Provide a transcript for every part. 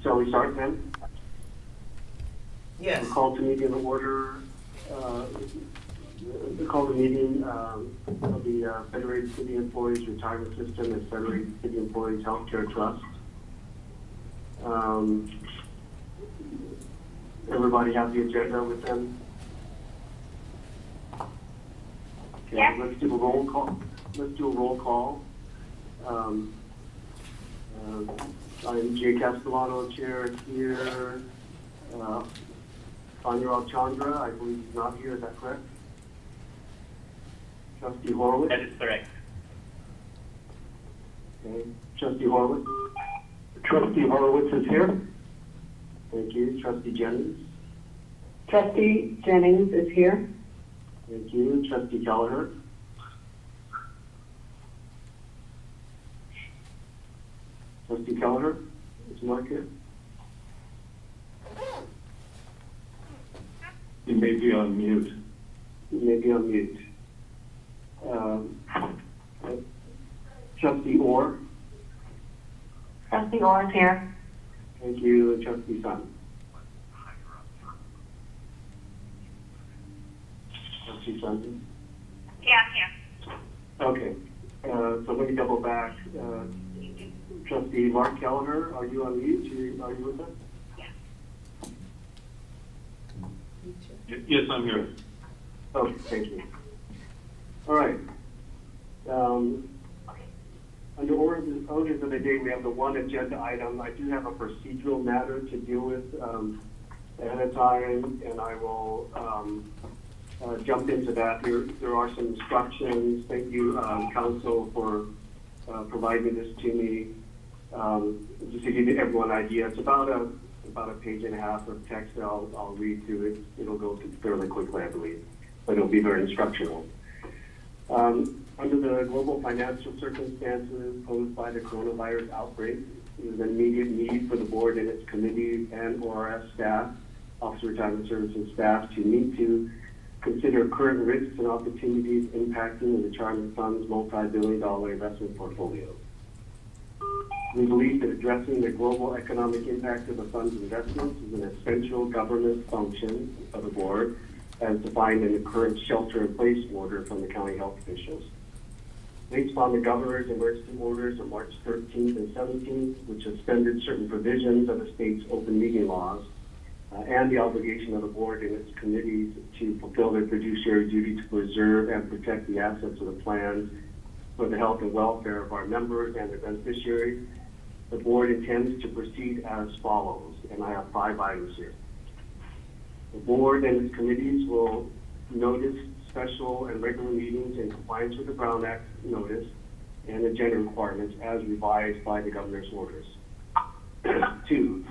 Shall we start then? Yes. We'll call to meeting in order. We call the meeting of the Federated City Employees Retirement System and Federated City Employees Healthcare Trust. Everybody have the agenda with them? Okay, yes. Let's do a roll call. I'm Jay Castellano, chair here. Anirudh Chandra, I believe he's not here, is that correct? Trustee Horowitz? That is correct. Okay. Trustee Horowitz? Trustee Horowitz is here. Thank you. Trustee Jennings? Trustee Jennings is here. Thank you. Trustee Kelleher? Trustee Kelleher? Is Mark here? He may be on mute. He may be on mute. Trustee Orr? Trustee Orr is here. Thank you. Trustee Sun? Trustee Sun? Yeah, I'm here. Okay. So let me double back. Trustee Mark Kelleher, are you on mute? Are you with us? Yes, I'm here. Okay, thank you. All right. Under orders of the day, we have the one agenda item. I do have a procedural matter to deal with ahead of time, and I will jump into that. There are some instructions. Thank you, Council, for providing this to me. Just to give everyone an idea, it's about a page and a half of text. I'll read through it. It'll go fairly quickly, I believe, but it'll be very instructional. Under the global financial circumstances posed by the coronavirus outbreak, there is an immediate need for the board and its committees and ORS staff, Office of Retirement Services staff, to need to consider current risks and opportunities impacting the retirement fund's multi-billion-dollar investment portfolio. We believe that addressing the global economic impact of the fund's investments is an essential government function of the board, as defined in the current shelter-in-place order from the county health officials. Based upon the governor's emergency orders of March 13th and 17th, which suspended certain provisions of the state's open meeting laws, and the obligation of the board and its committees to fulfill their fiduciary duty to preserve and protect the assets of the plan for the health and welfare of our members and their beneficiaries, the board intends to proceed as follows, and I have 5 items here. The board and its committees will notice special and regular meetings in compliance with the Brown Act notice and agenda requirements as revised by the governor's orders. 2,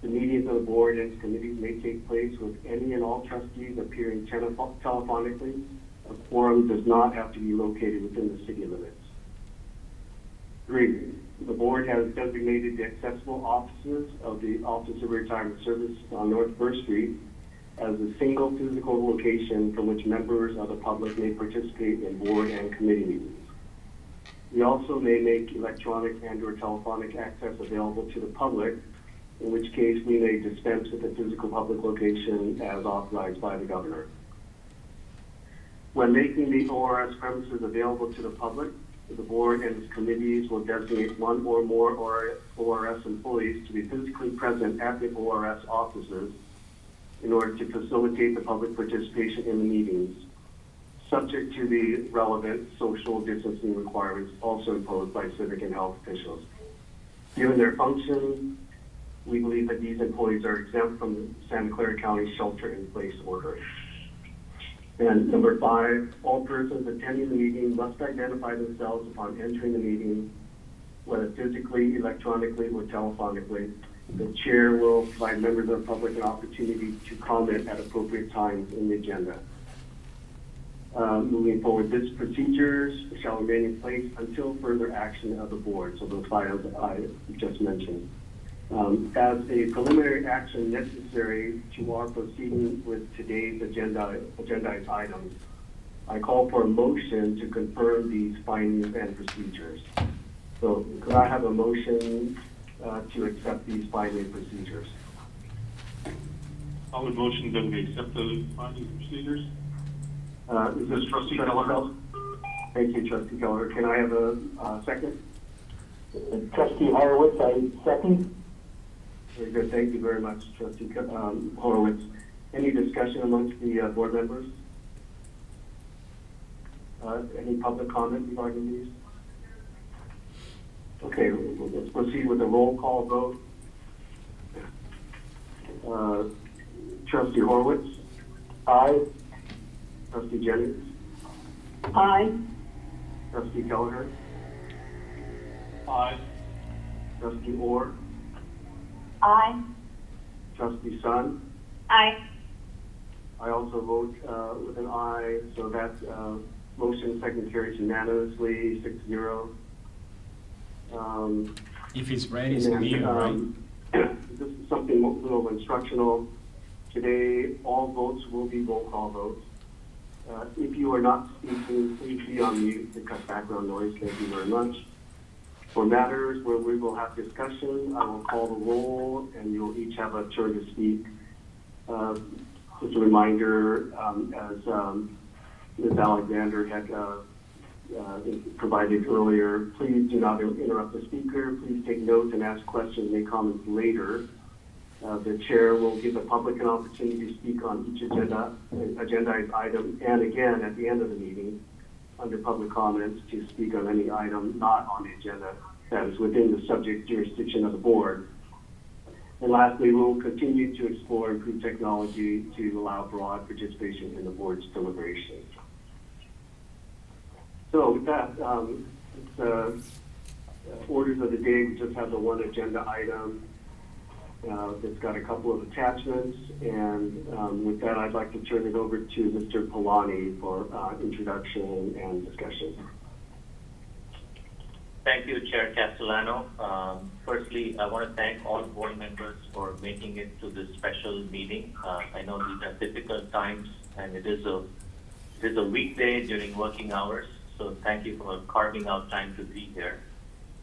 the meetings of the board and its committees may take place with any and all trustees appearing telephonically. A quorum does not have to be located within the city limits. 3, the board has designated the accessible offices of the Office of Retirement Services on North First Street as a single physical location from which members of the public may participate in board and committee meetings. We also may make electronic and/or telephonic access available to the public, in which case we may dispense with the physical public location as authorized by the governor. When making the ORS premises available to the public, the board and its committees will designate one or more ORS employees to be physically present at the ORS offices in order to facilitate the public participation in the meetings, subject to the relevant social distancing requirements also imposed by civic and health officials. Given their function, we believe that these employees are exempt from the Santa Clara County shelter-in-place order. And number 5, all persons attending the meeting must identify themselves upon entering the meeting, whether physically, electronically, or telephonically. The chair will provide members of the public an opportunity to comment at appropriate times in the agenda. Moving forward, this procedures shall remain in place until further action of the board. So those 5 I just mentioned. As a preliminary action necessary to our proceeding with today's agendized items, I call for a motion to confirm these findings and procedures. So could I have a motion to accept these finding procedures. I would motion that we accept the finding procedures. Is this Trustee Keller? Thank you, Trustee Keller. Can I have a second? Trustee Horowitz, I second. Very good. Thank you very much, Trustee Horowitz. Any discussion amongst the board members? Any public comment regarding these? Okay, let's proceed with a roll call vote. Trustee Horowitz? Aye. Trustee Jennings? Aye. Trustee Kelleher? Aye. Trustee Orr? Aye. Trustee Sun? Aye. I also vote with an aye, so that motion second carries unanimously, 6-0. If it's red, it's clear, right? This is something a little instructional. Today, all votes will be roll call votes. If you are not speaking, please be on mute to cut background noise. Thank you very much. For matters where we will have discussion, I will call the roll, and you'll each have a turn to speak. Just a reminder, as Ms. Alexander had provided earlier, please do not interrupt the speaker. Please take notes and ask questions and make comments later. The chair will give the public an opportunity to speak on each agendized item, and again at the end of the meeting, under public comments, to speak on any item not on the agenda that is within the subject jurisdiction of the board. And lastly, we will continue to explore improved technology to allow broad participation in the board's deliberations. So with that, orders of the day, we just have the one agenda item that's got a couple of attachments. And with that, I'd like to turn it over to Mr. Polani for introduction and discussion. Thank you, Chair Castellano. Firstly, I want to thank all board members for making it to this special meeting. I know these are difficult times, and it is a weekday during working hours, so thank you for carving out time to be here.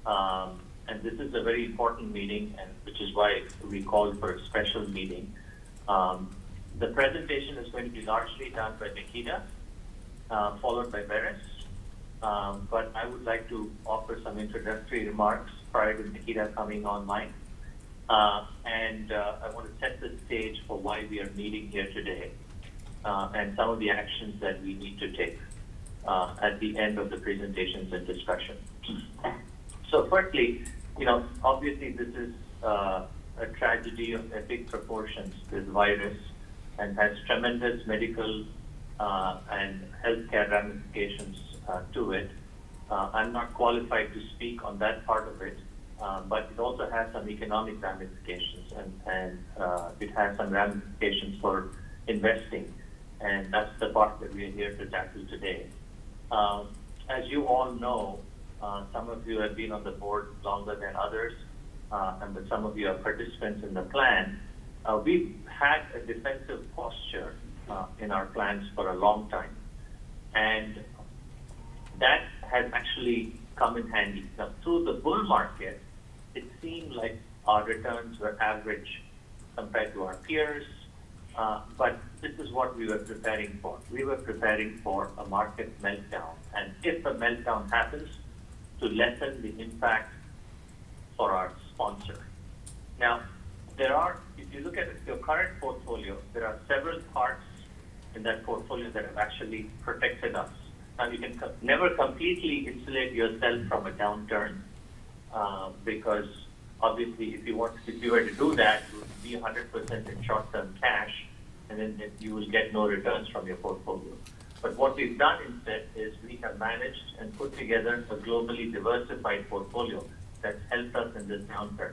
And this is a very important meeting, and which is why we called for a special meeting. The presentation is going to be largely done by Nikita, followed by Beres. But I would like to offer some introductory remarks prior to Nikita coming online. And I want to set the stage for why we are meeting here today and some of the actions that we need to take at the end of the presentations and discussion. So firstly, obviously this is a tragedy of epic proportions, this virus, and has tremendous medical and healthcare ramifications to it. I'm not qualified to speak on that part of it, but it also has some economic ramifications, and it has some ramifications for investing, and that's the part that we are here to tackle today. As you all know, some of you have been on the board longer than others, and some of you are participants in the plan. We've had a defensive posture in our plans for a long time, and that has actually come in handy. Now, through the bull market, it seemed like our returns were average compared to our peers, but this is what we were preparing for. We were preparing for a market meltdown, and if a meltdown happens, to lessen the impact for our sponsor. Now, if you look at your current portfolio, there are several parts in that portfolio that have actually protected us. Now, you can never completely insulate yourself from a downturn because obviously if you were to do that, you would be 100% in short-term cash, and then you will get no returns from your portfolio. But what we've done instead is we have managed and put together a globally diversified portfolio that's helped us in this downturn.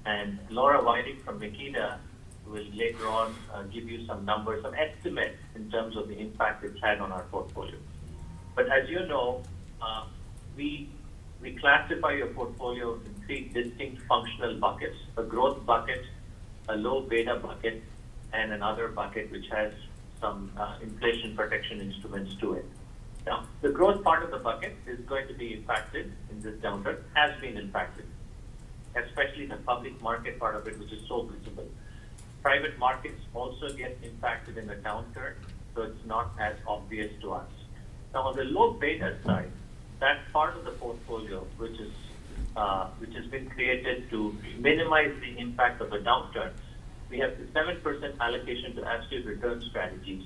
And Laura Whiting from Nikita will later on give you some numbers, some estimates in terms of the impact it's had on our portfolio. But as you know, we classify your portfolio in three distinct functional buckets: a growth bucket, a low beta bucket, and another bucket which has some inflation protection instruments to it. Now, the growth part of the bucket is going to be impacted in this downturn, has been impacted. especially the public market part of it, which is so visible. Private markets also get impacted in the downturn, so it's not as obvious to us. Now, on the low beta side, that part of the portfolio, which has been created to minimize the impact of a downturn, we have 7% allocation to absolute return strategies,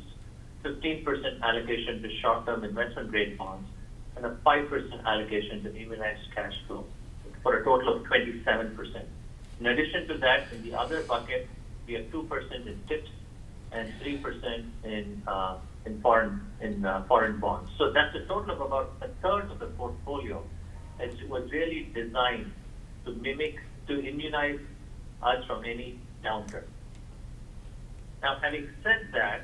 15% allocation to short-term investment-grade bonds, and a 5% allocation to immunized cash flow, for a total of 27%. In addition to that, in the other bucket, we have 2% in tips and 3% in foreign bonds. So that's a total of about a third of the portfolio. It was really designed to immunize us from any downturn. Now, having said that,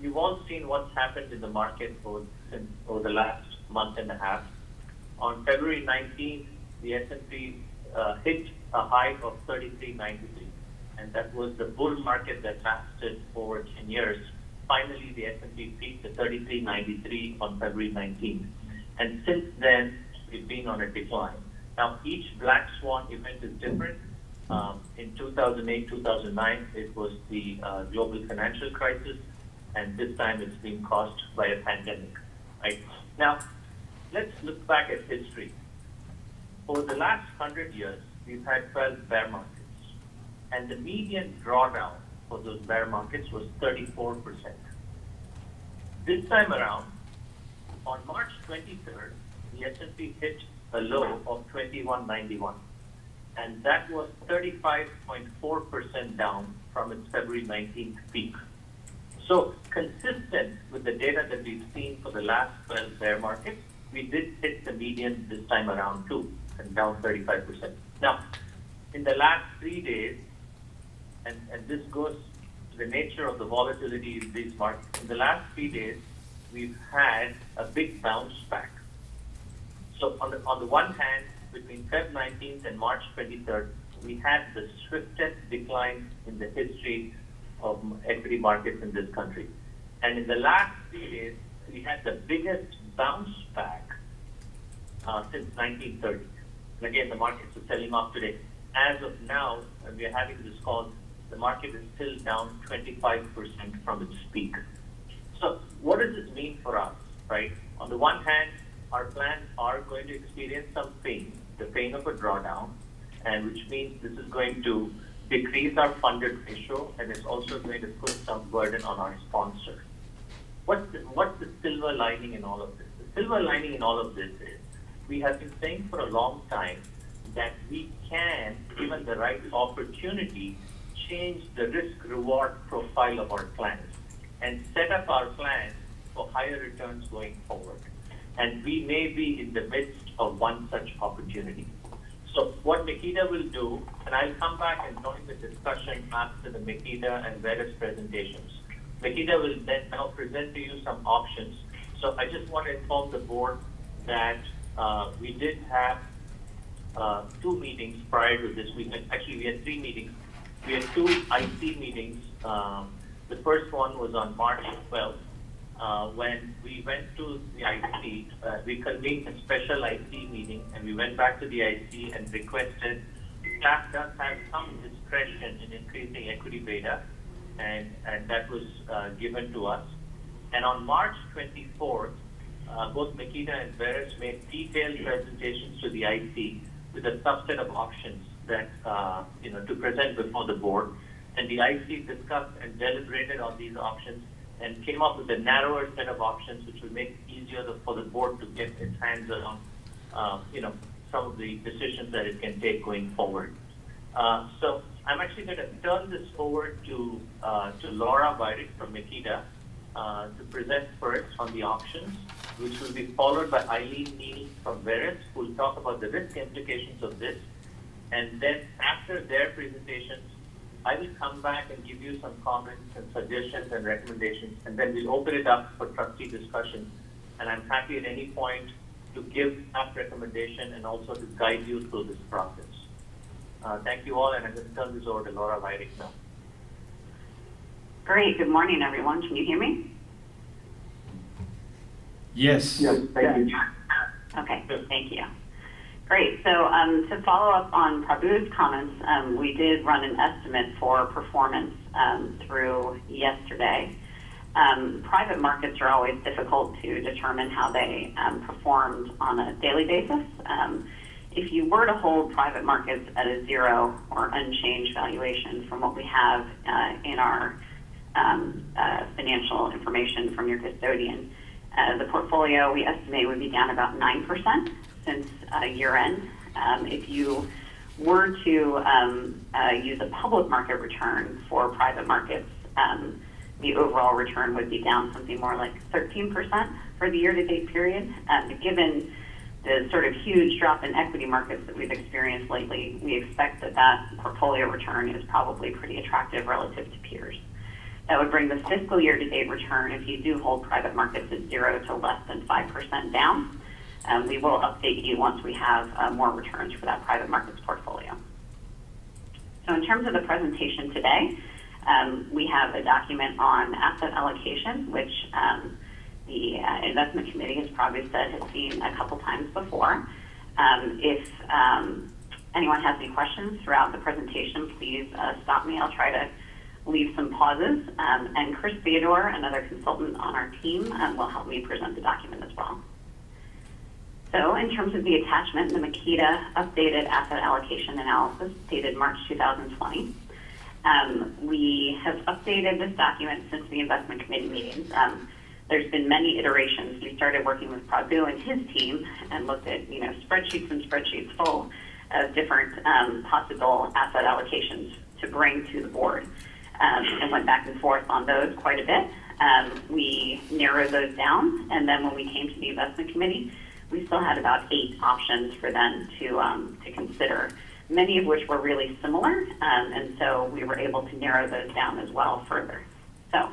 you've all seen what's happened in the market over the last month and a half. On February 19th, the S&P hit a high of 33.93, and that was the bull market that lasted over 10 years. Finally, the S&P peaked at 33.93 on February 19th, and since then, we've been on a decline. Now, each black swan event is different. In 2008, 2009, it was the global financial crisis, and this time it's been caused by a pandemic. Right? Now, let's look back at history. Over the last 100 years, we've had 12 bear markets, and the median drawdown for those bear markets was 34%. This time around, on March 23rd, the S&P hit a low of 2191, and that was 35.4% down from its February 19th peak. So, consistent with the data that we've seen for the last 12 bear markets, we did hit the median this time around too, and down 35%. Now, in the last 3 days, and this goes to the nature of the volatility in these markets, in the last 3 days, we've had a big bounce back. So on the one hand, between Feb 19th and March 23rd, we had the swiftest decline in the history of equity markets in this country. And in the last 3 days, we had the biggest bounce back since 1930. And again, the markets are selling off today. As of now, when we are having this call, the market is still down 25% from its peak. So what does this mean for us, right? On the one hand, our plans are going to experience some pain, the pain of a drawdown, and which means this is going to decrease our funded ratio, and it's also going to put some burden on our sponsor. What's the silver lining in all of this? The silver lining in all of this is we have been saying for a long time that we can, given the right opportunity, change the risk-reward profile of our plans and set up our plans for higher returns going forward. And we may be in the midst of one such opportunity. So what Makeda will do, and I'll come back and join the discussion after the Makeda and Veris presentations. Makeda will then now present to you some options. So I just want to inform the board that we did have 2 meetings prior to this week. Actually, we had 3 meetings. We had 2 IC meetings. The first one was on March 12th. When we went to the IC, we convened a special IC meeting, and we went back to the IC and requested staff does have some discretion in increasing equity beta, and that was given to us. And on March 24th, both Makeda and Veris made detailed presentations to the IC with a subset of options that to present before the board. And the IC discussed and deliberated on these options and came up with a narrower set of options, which will make it easier for the board to get its hands around, some of the decisions that it can take going forward. So I'm actually going to turn this over to Laura Weirick from Makeda to present first on the options, which will be followed by Eileen Neal from Veris, who will talk about the risk implications of this. And then after their presentations, I will come back and give you some comments and suggestions and recommendations, and then we'll open it up for trustee discussion. And I'm happy at any point to give that recommendation and also to guide you through this process. Thank you all, and I'm going to turn this over to Laura Weirick now. Great. Good morning, everyone. Can you hear me? Yes. Yes, thank you. Okay, thank you. Great. So to follow up on Prabhu's comments, we did run an estimate for performance through yesterday. Private markets are always difficult to determine how they performed on a daily basis. If you were to hold private markets at a zero or unchanged valuation from what we have in our financial information from your custodian, the portfolio we estimate would be down about 9% since year end. If you were to use a public market return for private markets, the overall return would be down something more like 13% for the year-to-date period. Given the sort of huge drop in equity markets that we've experienced lately, we expect that that portfolio return is probably pretty attractive relative to peers. That would bring the fiscal year-to-date return, if you do hold private markets at 0 to less than 5% down. We will update you once we have more returns for that private markets portfolio. So in terms of the presentation today, we have a document on asset allocation, which the investment committee has probably said has seen a couple times before. If anyone has any questions throughout the presentation, please stop me. I'll try to leave some pauses. And Chris Theodore, another consultant on our team, will help me present the document as well. So in terms of the attachment, the Makita updated asset allocation analysis dated March 2020. We have updated this document since the investment committee meetings. There's been many iterations. We started working with Prabhu and his team and looked at spreadsheets and spreadsheets full of different possible asset allocations to bring to the board, and went back and forth on those quite a bit. We narrowed those down, and then when we came to the investment committee, we still had about 8 options for them to consider, many of which were really similar, and so we were able to narrow those down as well further. So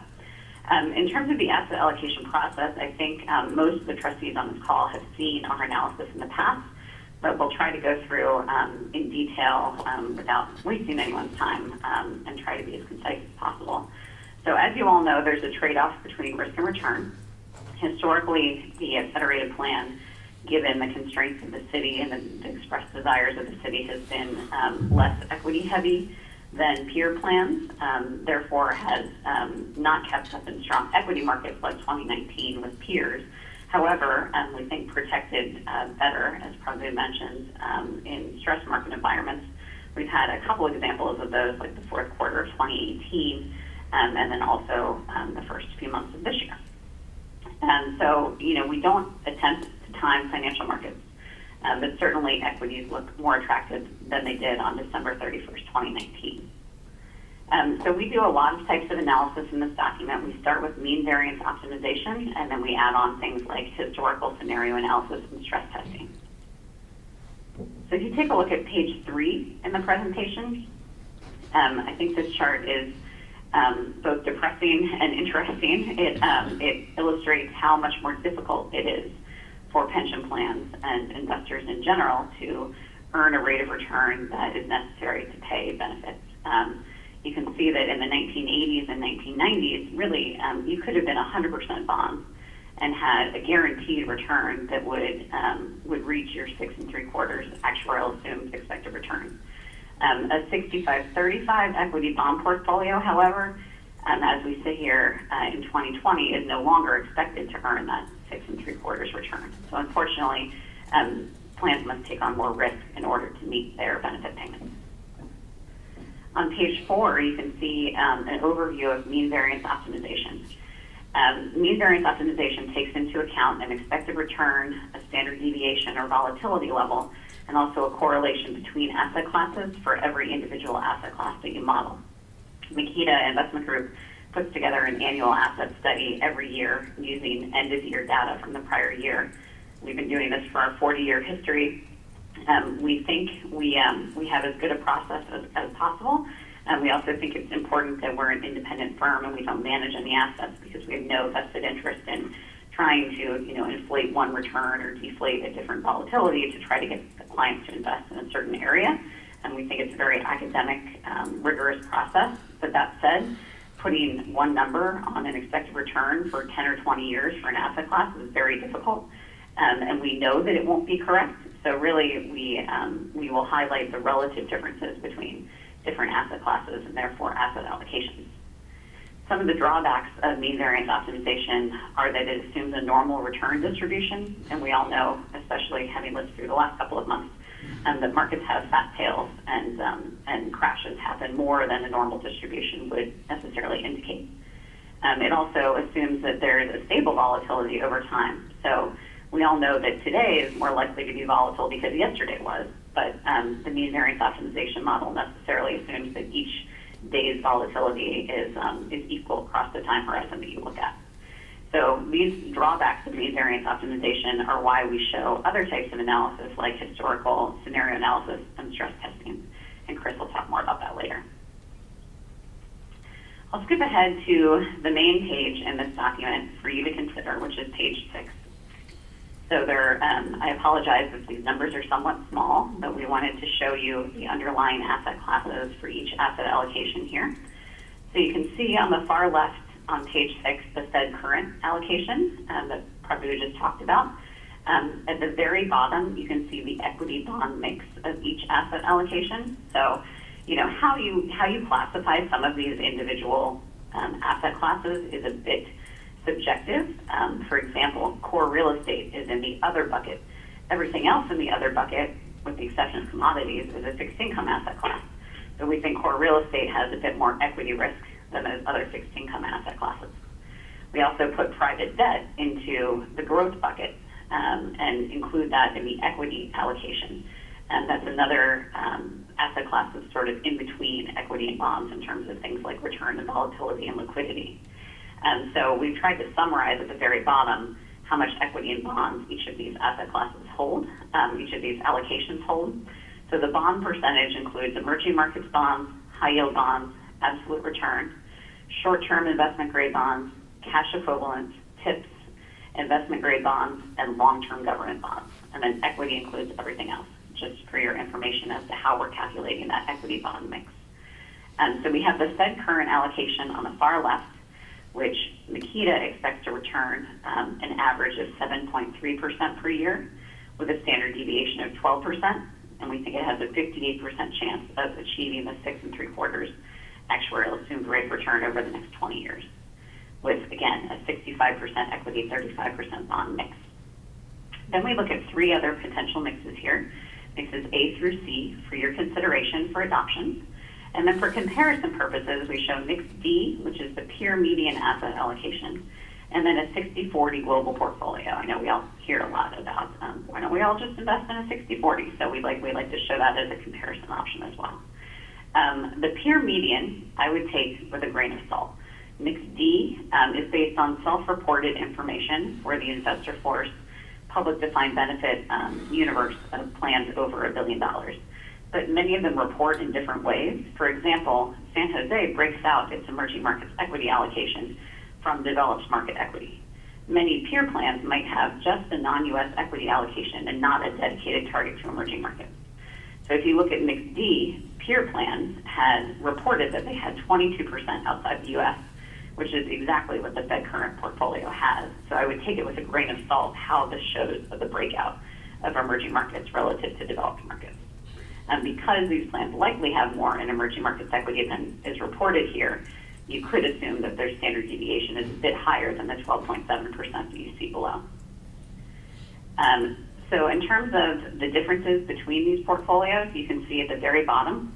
in terms of the asset allocation process, I think most of the trustees on this call have seen our analysis in the past, but we'll try to go through in detail without wasting anyone's time and try to be as concise as possible. So as you all know, there's a trade-off between risk and return. Historically, the Federated plan, given the constraints of the city and the expressed desires of the city, has been less equity heavy than peer plans, therefore has not kept up in strong equity markets like 2019 with peers. However, we think protected better, as Prabhu mentioned, in stress market environments. We've had a couple examples of those, like the fourth quarter of 2018, and then also the first few months of this year. And so, we don't attempt to time financial markets, but certainly equities look more attractive than they did on December 31st, 2019. So we do a lot of types of analysis in this document. We start with mean variance optimization, and then we add on things like historical scenario analysis and stress testing. So if you take a look at page 3 in the presentation, I think this chart is both depressing and interesting. It illustrates how much more difficult it is for pension plans and investors in general to earn a rate of return that is necessary to pay benefits. You can see that in the 1980s and 1990s, really, you could have been 100% bonds and had a guaranteed return that would reach your 6 3/4 actuarial assumed expected return. A 65-35 equity bond portfolio, however, as we sit here in 2020, is no longer expected to earn that 6 3/4 return. So unfortunately, plans must take on more risk in order to meet their benefit payments. On page 4, you can see an overview of mean variance optimization. Mean variance optimization takes into account an expected return, a standard deviation or volatility level, and also a correlation between asset classes for every individual asset class that you model. Makita Investment Group puts together an annual asset study every year using end-of-year data from the prior year. We've been doing this for our 40-year history. We think we have as good a process as possible. We also think it's important that we're an independent firm and we don't manage any assets because we have no vested interest in trying to inflate one return or deflate a different volatility to try to get the clients to invest in a certain area. And we think it's a very academic, rigorous process. But that said, putting one number on an expected return for 10 or 20 years for an asset class is very difficult. And we know that it won't be correct. So really, we will highlight the relative differences between different asset classes and therefore asset allocations. Some of the drawbacks of mean variance optimization are that it assumes a normal return distribution, and we all know, especially having lived through the last couple of months, that markets have fat tails and crashes happen more than a normal distribution would necessarily indicate. It also assumes that there is a stable volatility over time. So we all know that today is more likely to be volatile because yesterday was, but the mean variance optimization model necessarily assumes that each day's volatility is equal across the time horizon that you look at. So these drawbacks of mean variance optimization are why we show other types of analysis like historical scenario analysis and stress testing, and Chris will talk more about that later. I'll skip ahead to the main page in this document for you to consider, which is page 6. So I apologize if these numbers are somewhat small, but we wanted to show you the underlying asset classes for each asset allocation here. So you can see on the far left on page 6 the Fed current allocation that probably we just talked about. At the very bottom, you can see the equity bond mix of each asset allocation. So, you know, how you classify some of these individual asset classes is a bit subjective. For example, core real estate is in the other bucket. Everything else in the other bucket, with the exception of commodities, is a fixed income asset class. So we think core real estate has a bit more equity risk than those other fixed income asset classes. We also put private debt into the growth bucket and include that in the equity allocation. And that's another asset class that's sort of in between equity and bonds in terms of things like return and volatility and liquidity. And so we've tried to summarize at the very bottom how much equity and bonds each of these asset classes hold, each of these allocations hold. So the bond percentage includes emerging markets bonds, high yield bonds, absolute return, short-term investment grade bonds, cash equivalents, TIPS, investment grade bonds, and long-term government bonds. And then equity includes everything else, just for your information as to how we're calculating that equity bond mix. So we have the Fed current allocation on the far left, which Makita expects to return an average of 7.3% per year with a standard deviation of 12%, and we think it has a 58% chance of achieving the 6 3/4 actuarial assumed rate of return over the next 20 years, with, again, a 65% equity, 35% bond mix. Then we look at 3 other potential mixes here, mixes A through C for your consideration for adoption. And then for comparison purposes, we show mix D, which is the peer median asset allocation, and then a 60-40 global portfolio. I know we all hear a lot about why don't we all just invest in a 60-40? So we like to show that as a comparison option as well. The peer median, I would take with a grain of salt. Mix D is based on self-reported information for the investor force public defined benefit universe of plans over $1 billion. But many of them report in different ways. For example, San Jose breaks out its emerging markets equity allocation from developed market equity. Many peer plans might have just a non-U.S. equity allocation and not a dedicated target to emerging markets. So if you look at mix D, peer plans had reported that they had 22% outside the U.S., which is exactly what the Fed current portfolio has. So I would take it with a grain of salt how this shows the breakout of emerging markets relative to developed markets. And because these plans likely have more in emerging markets equity than is reported here, you could assume that their standard deviation is a bit higher than the 12.7% that you see below. So in terms of the differences between these portfolios, you can see at the very bottom,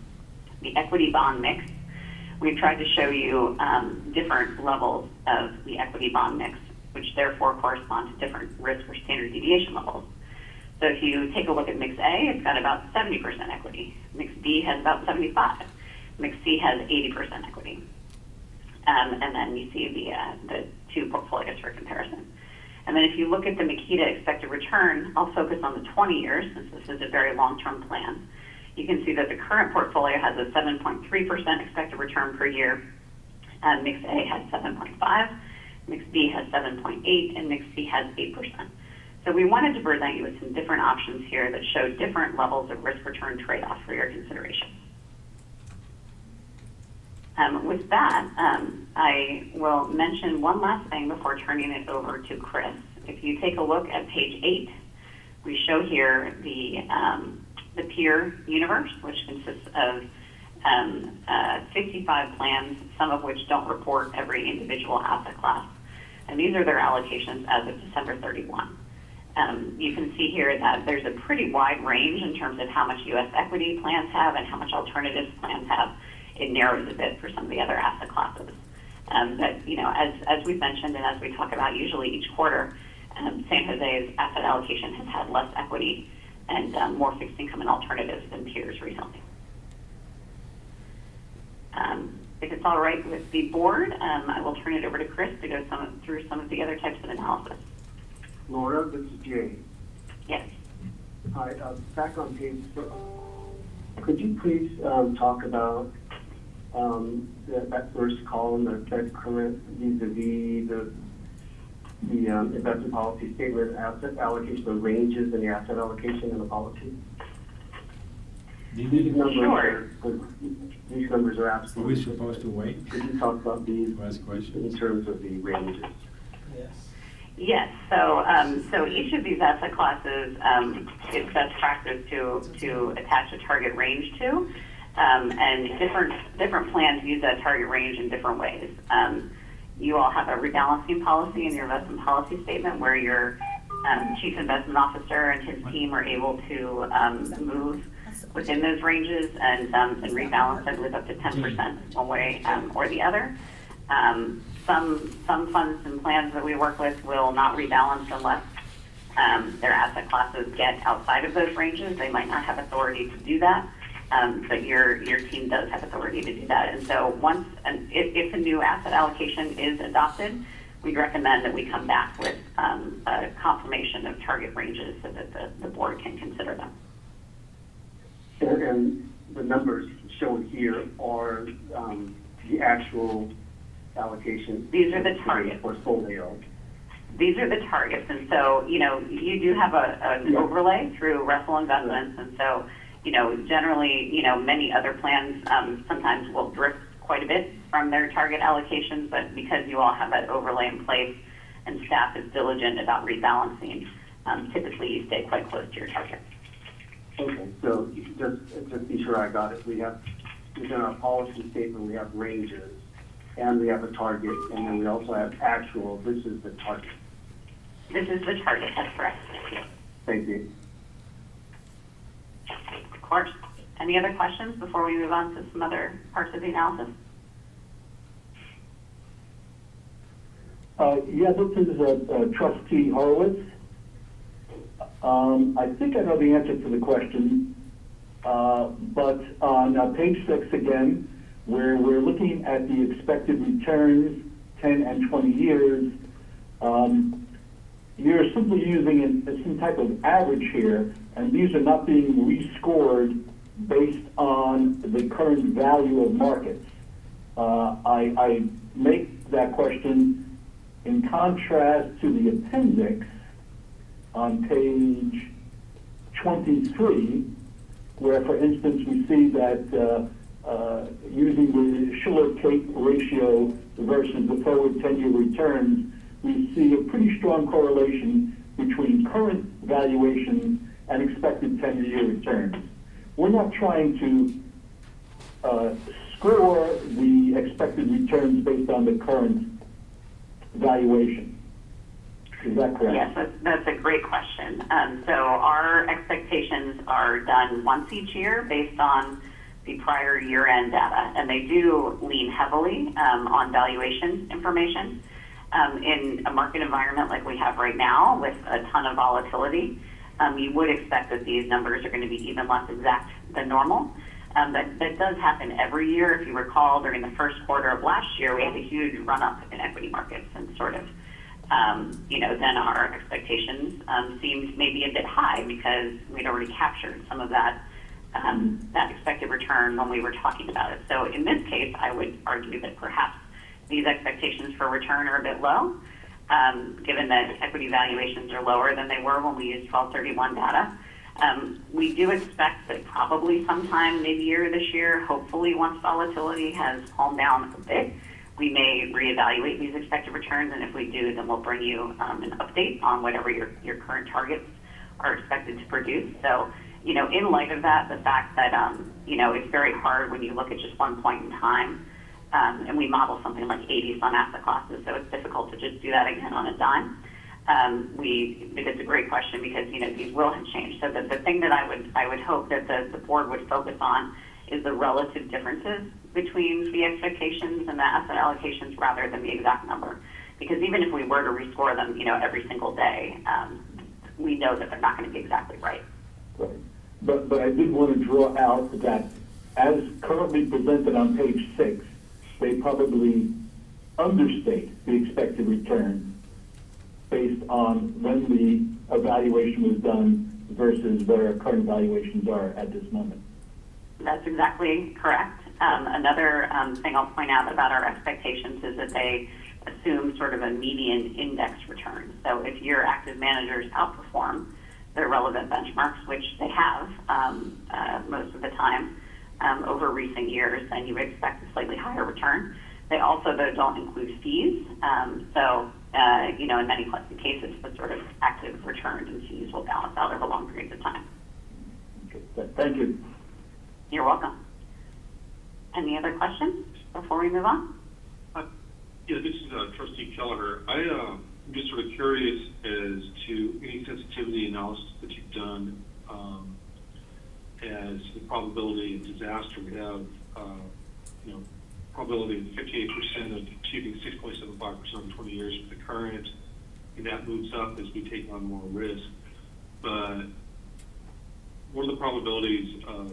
the equity bond mix. We've tried to show you different levels of the equity bond mix, which therefore correspond to different risk or standard deviation levels. So if you take a look at mix A, it's got about 70% equity. Mix B has about 75%. Mix C has 80% equity. And then you see the 2 portfolios for comparison. And then if you look at the Makita expected return, I'll focus on the 20 years since this is a very long-term plan. You can see that the current portfolio has a 7.3% expected return per year. Mix A has 7.5%, Mix B has 7.8%, and Mix C has 8%. So we wanted to present you with some different options here that show different levels of risk-return trade-off for your consideration. With that, I will mention one last thing before turning it over to Chris. If you take a look at page 8, we show here the peer universe, which consists of 65 plans, some of which don't report every individual asset class. And these are their allocations as of December 31. You can see here that there's a pretty wide range in terms of how much U.S. equity plans have and how much alternatives plans have. It narrows a bit for some of the other asset classes. But, you know, as we've mentioned and as we talk about usually each quarter, San Jose's asset allocation has had less equity and more fixed income and alternatives than peers recently. If it's all right with the board, I will turn it over to Chris to go through some of the other types of analysis. Laura, this is Jay. Yes. Hi, back on page 6. Could you please talk about that first column, the Fed current vis-a-vis the investment policy statement, asset allocation, the ranges in the asset allocation in the policy? These numbers are Are absolutely. we supposed to wait? Could you talk about these Ask questions? in terms of the ranges? Yes. Yes. So each of these asset classes, it's best practice to attach a target range to, and different plans use that target range in different ways. You all have a rebalancing policy in your investment policy statement where your chief investment officer and his team are able to move within those ranges and rebalance it with up to 10% one way or the other. Some funds and plans that we work with will not rebalance unless their asset classes get outside of those ranges. They might not have authority to do that, but your team does have authority to do that. And so if a new asset allocation is adopted, we'd recommend that we come back with a confirmation of target ranges so that the board can consider them. And the numbers shown here are the actual allocation. These are the targets. Portfolio. These are the targets, and so, you know, you do have an overlay through Russell Investments, and so, you know, generally, you know, many other plans sometimes will drift quite a bit from their target allocations, but because you all have that overlay in place and staff is diligent about rebalancing, typically you stay quite close to your target. Okay, so just be sure I got it. We have, within our policy statement, we have ranges, and we have a target, and then we also have actual. This is the target. This is the target, that's correct. Thank you. Of course. Any other questions before we move on to some other parts of the analysis? Yeah, this is Trustee Horowitz. I think I know the answer to the question, but on page 6 again, where we're looking at the expected returns, 10 and 20 years, you're simply using some type of average here, and these are not being rescored based on the current value of markets. I make that question in contrast to the appendix on page 23, where, for instance, we see that using the Shiller-Cape ratio versus the forward 10-year returns, we see a pretty strong correlation between current valuations and expected 10-year returns. We're not trying to score the expected returns based on the current valuation. Is that correct? Yes, that's a great question. So our expectations are done once each year based on the prior year-end data, and they do lean heavily on valuation information. In a market environment like we have right now with a ton of volatility, you would expect that these numbers are going to be even less exact than normal. That does happen every year. If you recall, during the first quarter of last year, we had a huge run-up in equity markets, and sort of, you know, then our expectations seemed maybe a bit high because we'd already captured some of that expected return when we were talking about it. So in this case, I would argue that perhaps these expectations for return are a bit low, given that equity valuations are lower than they were when we used 12/31 data. We do expect that probably sometime mid-year this year, hopefully once volatility has calmed down a bit, we may reevaluate these expected returns, and if we do, then we'll bring you an update on whatever your current targets are expected to produce. So, in light of that, the fact that, it's very hard when you look at just one point in time, and we model something like 80 fund asset classes, so it's difficult to just do that again on a dime. It's a great question because, these will have changed. So the thing that I would hope that the board would focus on is the relative differences between the expectations and the asset allocations rather than the exact number. Because even if we were to rescore them, every single day, we know that they're not going to be exactly right. Right. But I did want to draw out that as currently presented on page 6, they probably understate the expected return based on when the evaluation was done versus what our current valuations are at this moment. That's exactly correct. Another thing I'll point out about our expectations is that they assume sort of a median index return. So if your active managers outperform their relevant benchmarks, which they have most of the time over recent years, then you would expect a slightly higher return. They also, though, don't include fees. In many cases, the sort of active returns and fees will balance out over long periods of time. Okay. Thank you. You're welcome. Any other questions before we move on? Yeah, this is Trustee Kelleher. I'm just sort of curious as to any sensitivity analysis that you've done as the probability of disaster. We have, probability of 58% of achieving 6.75% in 20 years for the current, and that moves up as we take on more risk. But what are the probabilities of,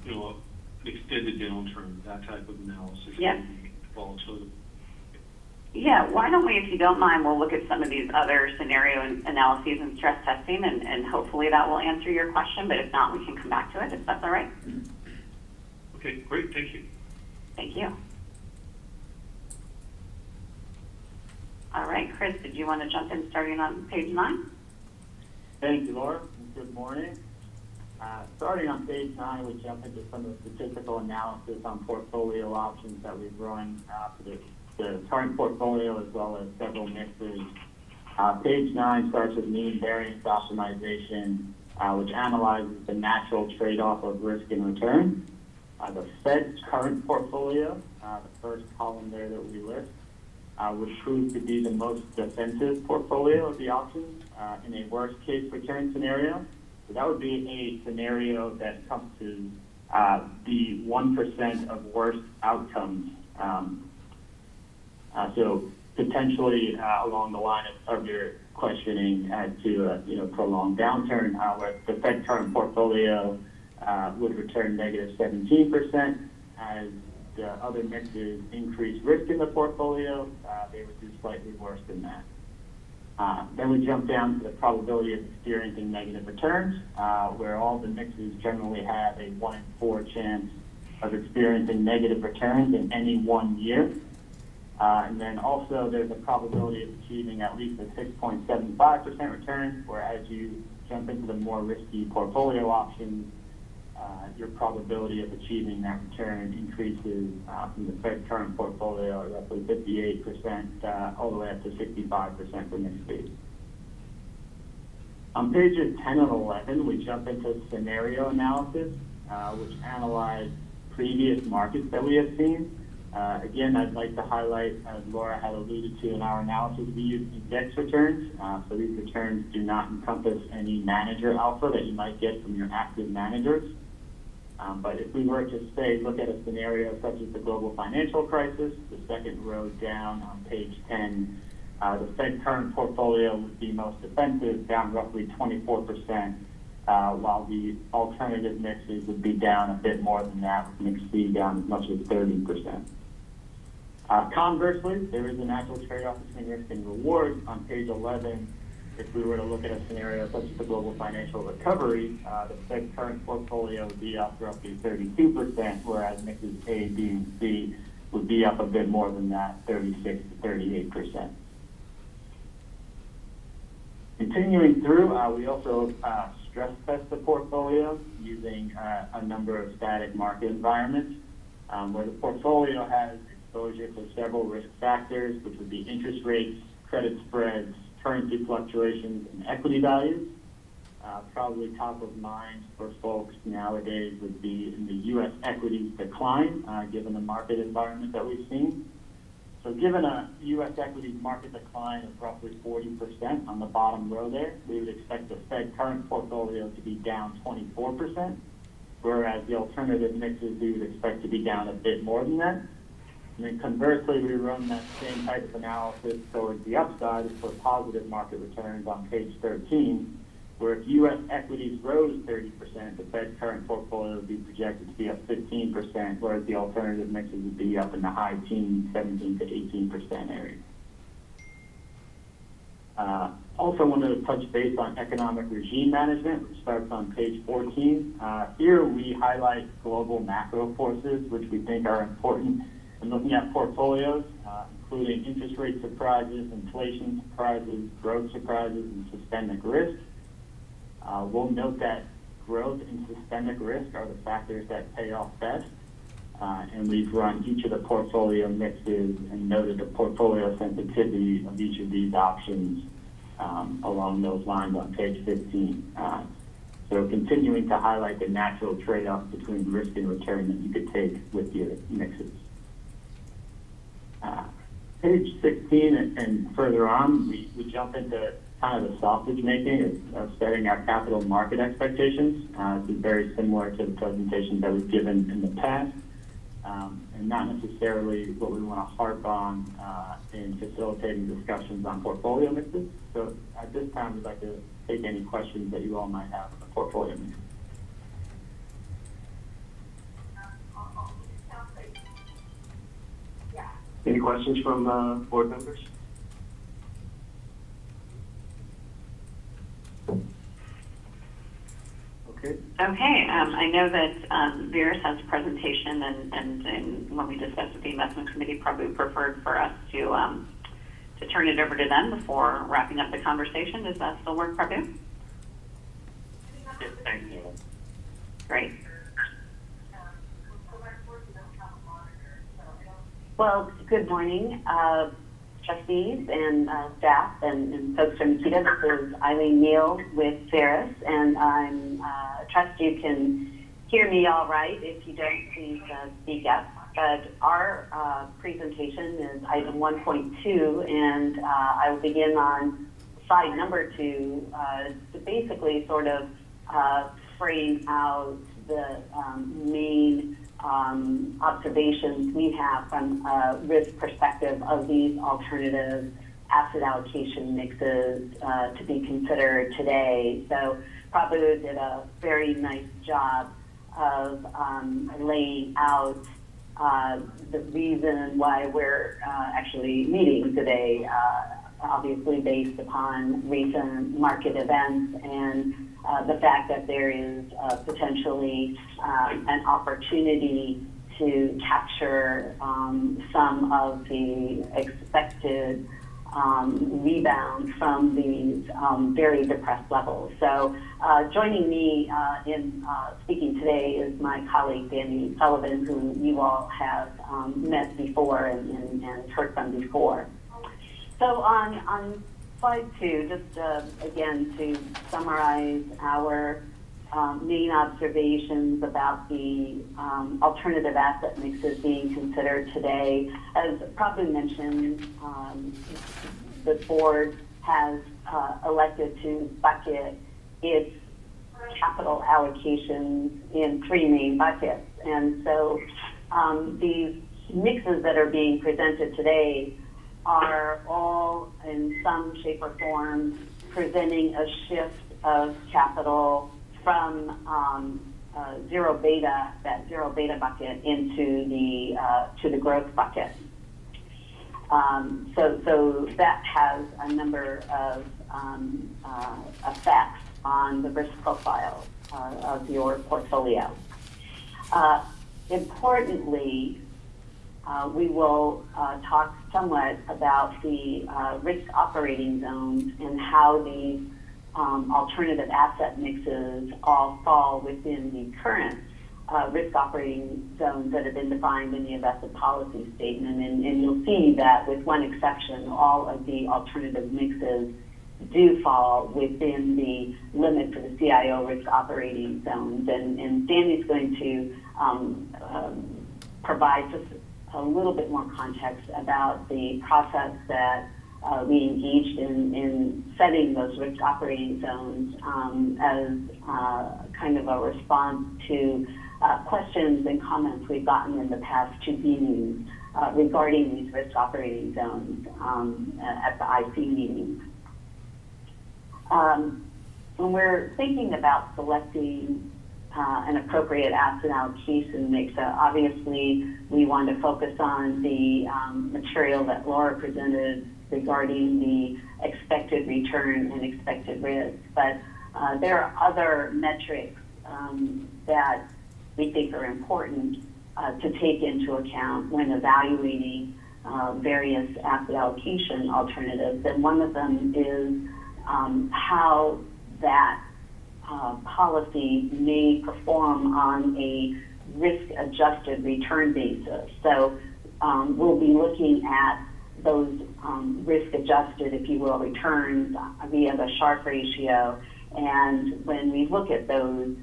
an extended downturn, that type of analysis? Yes. Volatility. Yeah, why don't we, if you don't mind, we'll look at some of these other scenario analyses and stress testing, and hopefully that will answer your question, but if not, we can come back to it, if that's all right. Okay, great, thank you. Thank you. All right, Chris, did you want to jump in starting on page 9? Thank you, Laura. Good morning. Starting on page 9, we jump into some of the statistical analysis on portfolio options that we've run for the current portfolio as well as several mixes. Page 9 starts with mean variance optimization, which analyzes the natural trade-off of risk and return. The Fed's current portfolio, the first column there that we list, would prove to be the most defensive portfolio of the options in a worst-case return scenario. So that would be a scenario that comes to the 1% of worst outcomes. So potentially along the line of your questioning as to a prolonged downturn, where the Fed current portfolio would return negative 17%. As the other mixes increase risk in the portfolio, they would do slightly worse than that. Then we jump down to the probability of experiencing negative returns, where all the mixes generally have a 1 in 4 chance of experiencing negative returns in any 1 year. And then also there's a probability of achieving at least a 6.75% return, where as you jump into the more risky portfolio options, your probability of achieving that return increases from the Fed current portfolio at roughly 58% all the way up to 65% for mixed fees. On pages 10 and 11, we jump into scenario analysis, which analyze previous markets that we have seen. Again, I'd like to highlight, as Laura had alluded to in our analysis, we use index returns. So these returns do not encompass any manager alpha that you might get from your active managers. But if we were to say, look at a scenario such as the global financial crisis, the second row down on page 10, the Fed current portfolio would be most defensive, down roughly 24%, while the alternative mixes would be down a bit more than that, with mixed fee down as much as 30%. Conversely, there is a natural trade-off between risk and reward. On page 11, if we were to look at a scenario such as the global financial recovery, the Fed current portfolio would be up roughly 32%, whereas mixes A, B, and C would be up a bit more than that, 36 to 38%. Continuing through, we also stress test the portfolio using a number of static market environments, where the portfolio has exposure to several risk factors, which would be interest rates, credit spreads, currency fluctuations and equity values. Probably top of mind for folks nowadays would be in the U.S. equities decline, given the market environment that we've seen. So given a U.S. equities market decline of roughly 40% on the bottom row there, we would expect the Fed current portfolio to be down 24%, whereas the alternative mixes we would expect to be down a bit more than that. And then conversely, we run that same type of analysis towards the upside for positive market returns on page 13, where if U.S. equities rose 30%, the Fed current portfolio would be projected to be up 15%, whereas the alternative mixes would be up in the high teens, 17 to 18% area. Also wanted to touch base on economic regime management, which starts on page 14. Here we highlight global macro forces, which we think are important in looking at portfolios, including interest rate surprises, inflation surprises, growth surprises, and systemic risk. We'll note that growth and systemic risk are the factors that pay off best, and we've run each of the portfolio mixes and noted the portfolio sensitivity of each of these options along those lines on page 15. So continuing to highlight the natural trade-off between risk and return that you could take with your mixes. Page 16 and further on, we jump into kind of the sausage making of setting our capital market expectations. This is very similar to the presentations that we've given in the past, and not necessarily what we want to harp on in facilitating discussions on portfolio mixes. So at this time, we'd like to take any questions that you all might have on the portfolio mix. Any questions from board members? Okay. Okay, I know that Veris has a presentation, and when we discussed with the investment committee, probably preferred for us to turn it over to them before wrapping up the conversation. Does that still work, Prabhu? Yes, thank you. Great. Well, good morning, trustees and staff and folks from Kita. This is Eileen Neal with Veris, and I trust you can hear me all right. If you don't, please speak up. But our presentation is item 1.2, and I will begin on slide number 2 to basically sort of frame out the main observations we have from a risk perspective of these alternative asset allocation mixes to be considered today. So Prabhu did a very nice job of laying out the reason why we're actually meeting today, obviously based upon recent market events and the fact that there is potentially an opportunity to capture some of the expected rebound from these very depressed levels. So joining me in speaking today is my colleague, Danny Sullivan, who you all have met before and heard from before. So on slide 2, just again to summarize our main observations about the alternative asset mixes being considered today. As Prabhu mentioned, the board has elected to bucket its capital allocations in 3 main buckets. And so these mixes that are being presented today are all in some shape or form presenting a shift of capital from zero beta, that zero beta bucket, into the growth bucket. So that has a number of effects on the risk profile of your portfolio. Importantly, we will talk somewhat about the risk operating zones and how these alternative asset mixes all fall within the current risk operating zones that have been defined in the investment policy statement. And you'll see that with one exception, all of the alternative mixes do fall within the limit for the CIO risk operating zones. And Danny's going to provide just a little bit more context about the process that we engaged in setting those risk operating zones as kind of a response to questions and comments we've gotten in the past two meetings regarding these risk operating zones at the IC meetings. When we're thinking about selecting an appropriate asset allocation mix, obviously we want to focus on the material that Laura presented regarding the expected return and expected risk. But there are other metrics that we think are important to take into account when evaluating various asset allocation alternatives. And one of them is how that policy may perform on a risk-adjusted return basis. So we'll be looking at those risk-adjusted, if you will, returns via the Sharpe ratio. And when we look at those,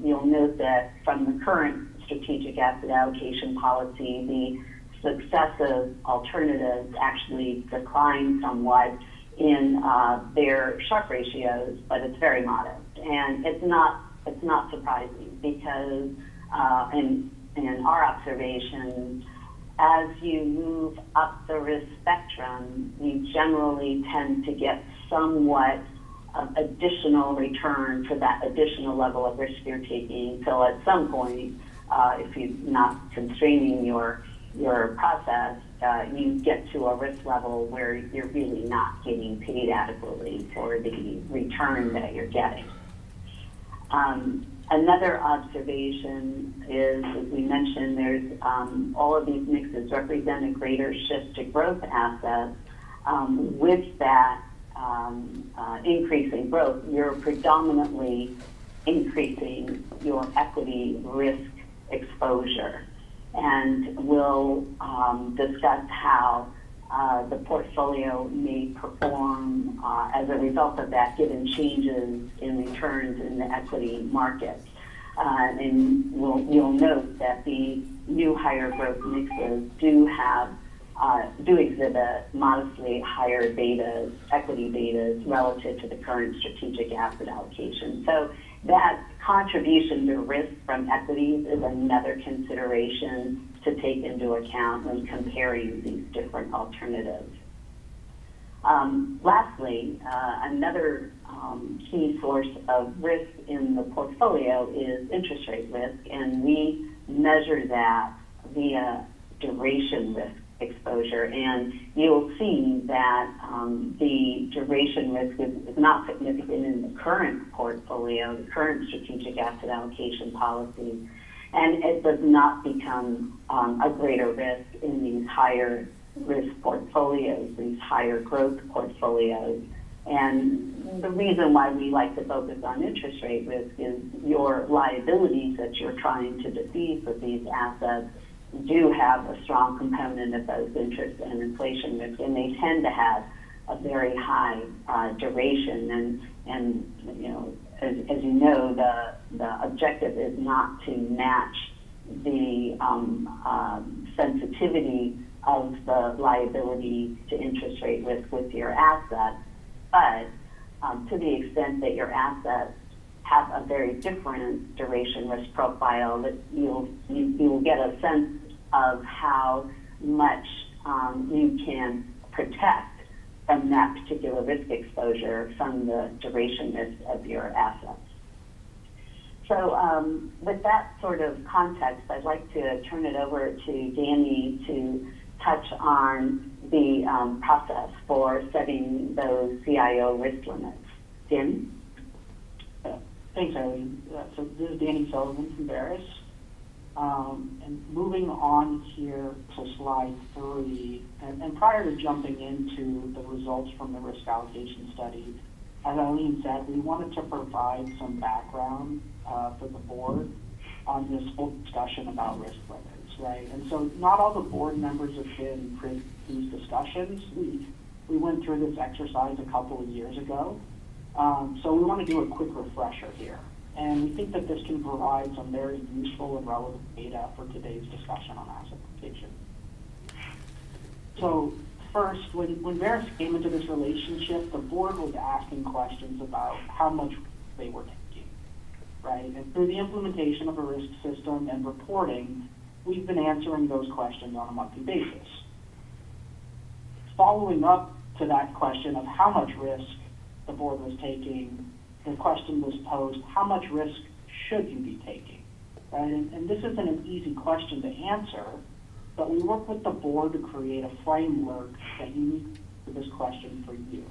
you'll note that from the current strategic asset allocation policy, the successive alternatives actually decline somewhat in their Sharpe ratios, but it's very modest. And it's not surprising because in our observations, as you move up the risk spectrum, you generally tend to get somewhat of additional return for that additional level of risk you're taking. So at some point, if you're not constraining your process, you get to a risk level where you're really not getting paid adequately for the return that you're getting. Another observation is, as we mentioned, there's all of these mixes represent a greater shift to growth assets. With that increase in growth, you're predominantly increasing your equity risk exposure. And we'll discuss how the portfolio may perform as a result of that, given changes in returns in the equity markets. And you'll note that the new higher growth mixes do exhibit modestly higher betas, equity betas, relative to the current strategic asset allocation. So that contribution to risk from equities is another consideration to take into account when comparing these different alternatives. Lastly, another key source of risk in the portfolio is interest rate risk, and we measure that via duration risk exposure. And you'll see that the duration risk is not significant in the current portfolio, the current strategic asset allocation policy, and it does not become a greater risk in these higher risk portfolios, these higher growth portfolios. And the reason why we like to focus on interest rate risk is your liabilities that you're trying to defease with these assets do have a strong component of both interest and inflation risk, and they tend to have a very high duration. And you know, as you know, the objective is not to match the sensitivity of the liability to interest rate risk with your assets, but to the extent that your assets have a very different duration risk profile, that you will get a sense of how much you can protect from that particular risk exposure from the duration risk of your assets. So with that sort of context, I'd like to turn it over to Danny to touch on the process for setting those CIO risk limits. Danny? Thanks, Eileen. So this is Danny Sullivan from Barris. And moving on here to slide 3, and prior to jumping into the results from the risk allocation study, as Eileen said, we wanted to provide some background for the board on this whole discussion about risk limits, right? And so not all the board members have been privy to these discussions. We went through this exercise a couple of years ago. So we want to do a quick refresher here. And we think that this can provide some very useful and relevant data for today's discussion on asset rotation. So first, when Veris came into this relationship, the board was asking questions about how much they were taking, right? And through the implementation of a risk system and reporting, we've been answering those questions on a monthly basis. Following up to that question of how much risk the board was taking, the question was posed, how much risk should you be taking, right? And this isn't an easy question to answer, but we work with the board to create a framework that unique to this question for you.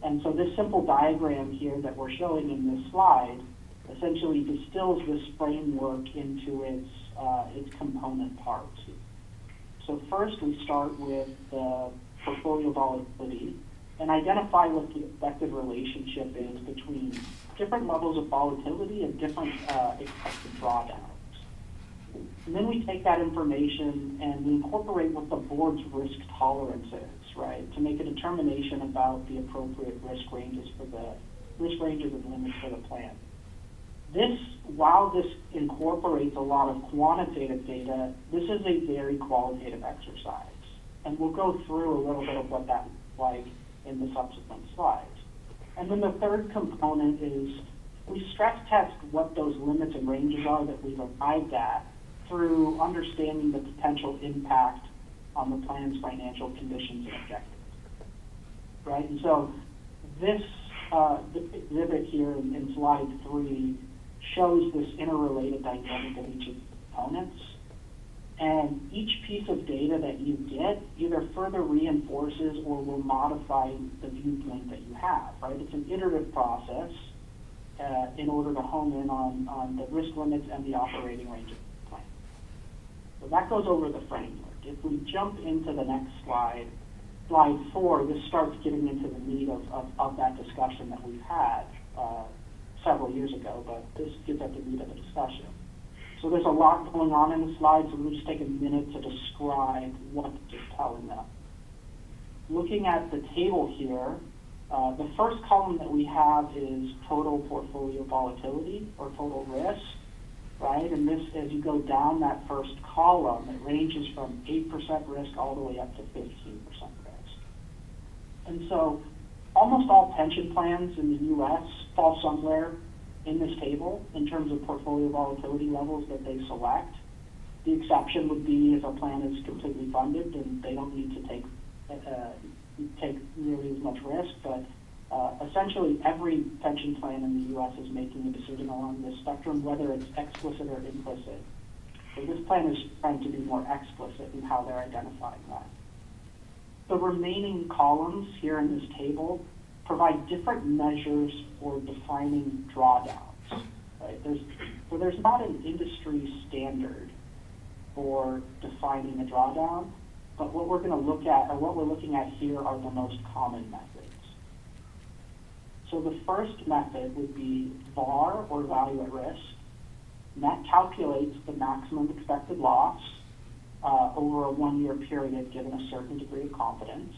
And so this simple diagram here that we're showing in this slide essentially distills this framework into its component parts. So first we start with the portfolio volatility and identify what the expected relationship is between different levels of volatility and different expected drawdowns. And then we take that information and we incorporate what the board's risk tolerance is, right, to make a determination about the appropriate risk ranges and limits for the plan. While this incorporates a lot of quantitative data, this is a very qualitative exercise. And we'll go through a little bit of what that looks like in the subsequent slides. And then the third component is we stress test what those limits and ranges are that we've arrived at through understanding the potential impact on the plan's financial conditions and objectives, right? And so this exhibit here in slide 3 shows this interrelated dynamic of each of the components. And each piece of data that you get either further reinforces or will modify the viewpoint that you have, right? It's an iterative process in order to hone in on the risk limits and the operating range of the plan. So that goes over the framework. If we jump into the next slide, slide 4, this starts getting into the meat of that discussion that we've had several years ago, but this gets at the meat of the discussion. So there's a lot going on in the slides, so we'll just take a minute to describe what it's telling us. Looking at the table here, the first column that we have is total portfolio volatility or total risk, right? And this, as you go down that first column, it ranges from 8% risk all the way up to 15% risk. And so almost all pension plans in the U.S. fall somewhere in this table in terms of portfolio volatility levels that they select. The exception would be if a plan is completely funded and they don't need to take nearly as much risk, but essentially every pension plan in the U.S. is making a decision along this spectrum, whether it's explicit or implicit. So this plan is trying to be more explicit in how they're identifying that. The remaining columns here in this table provide different measures for defining drawdowns. Right? There's not an industry standard for defining a drawdown, but what we're going to look at, or what we're looking at here, are the most common methods. So the first method would be VAR, or value at risk, and that calculates the maximum expected loss over a 1-year period given a certain degree of confidence.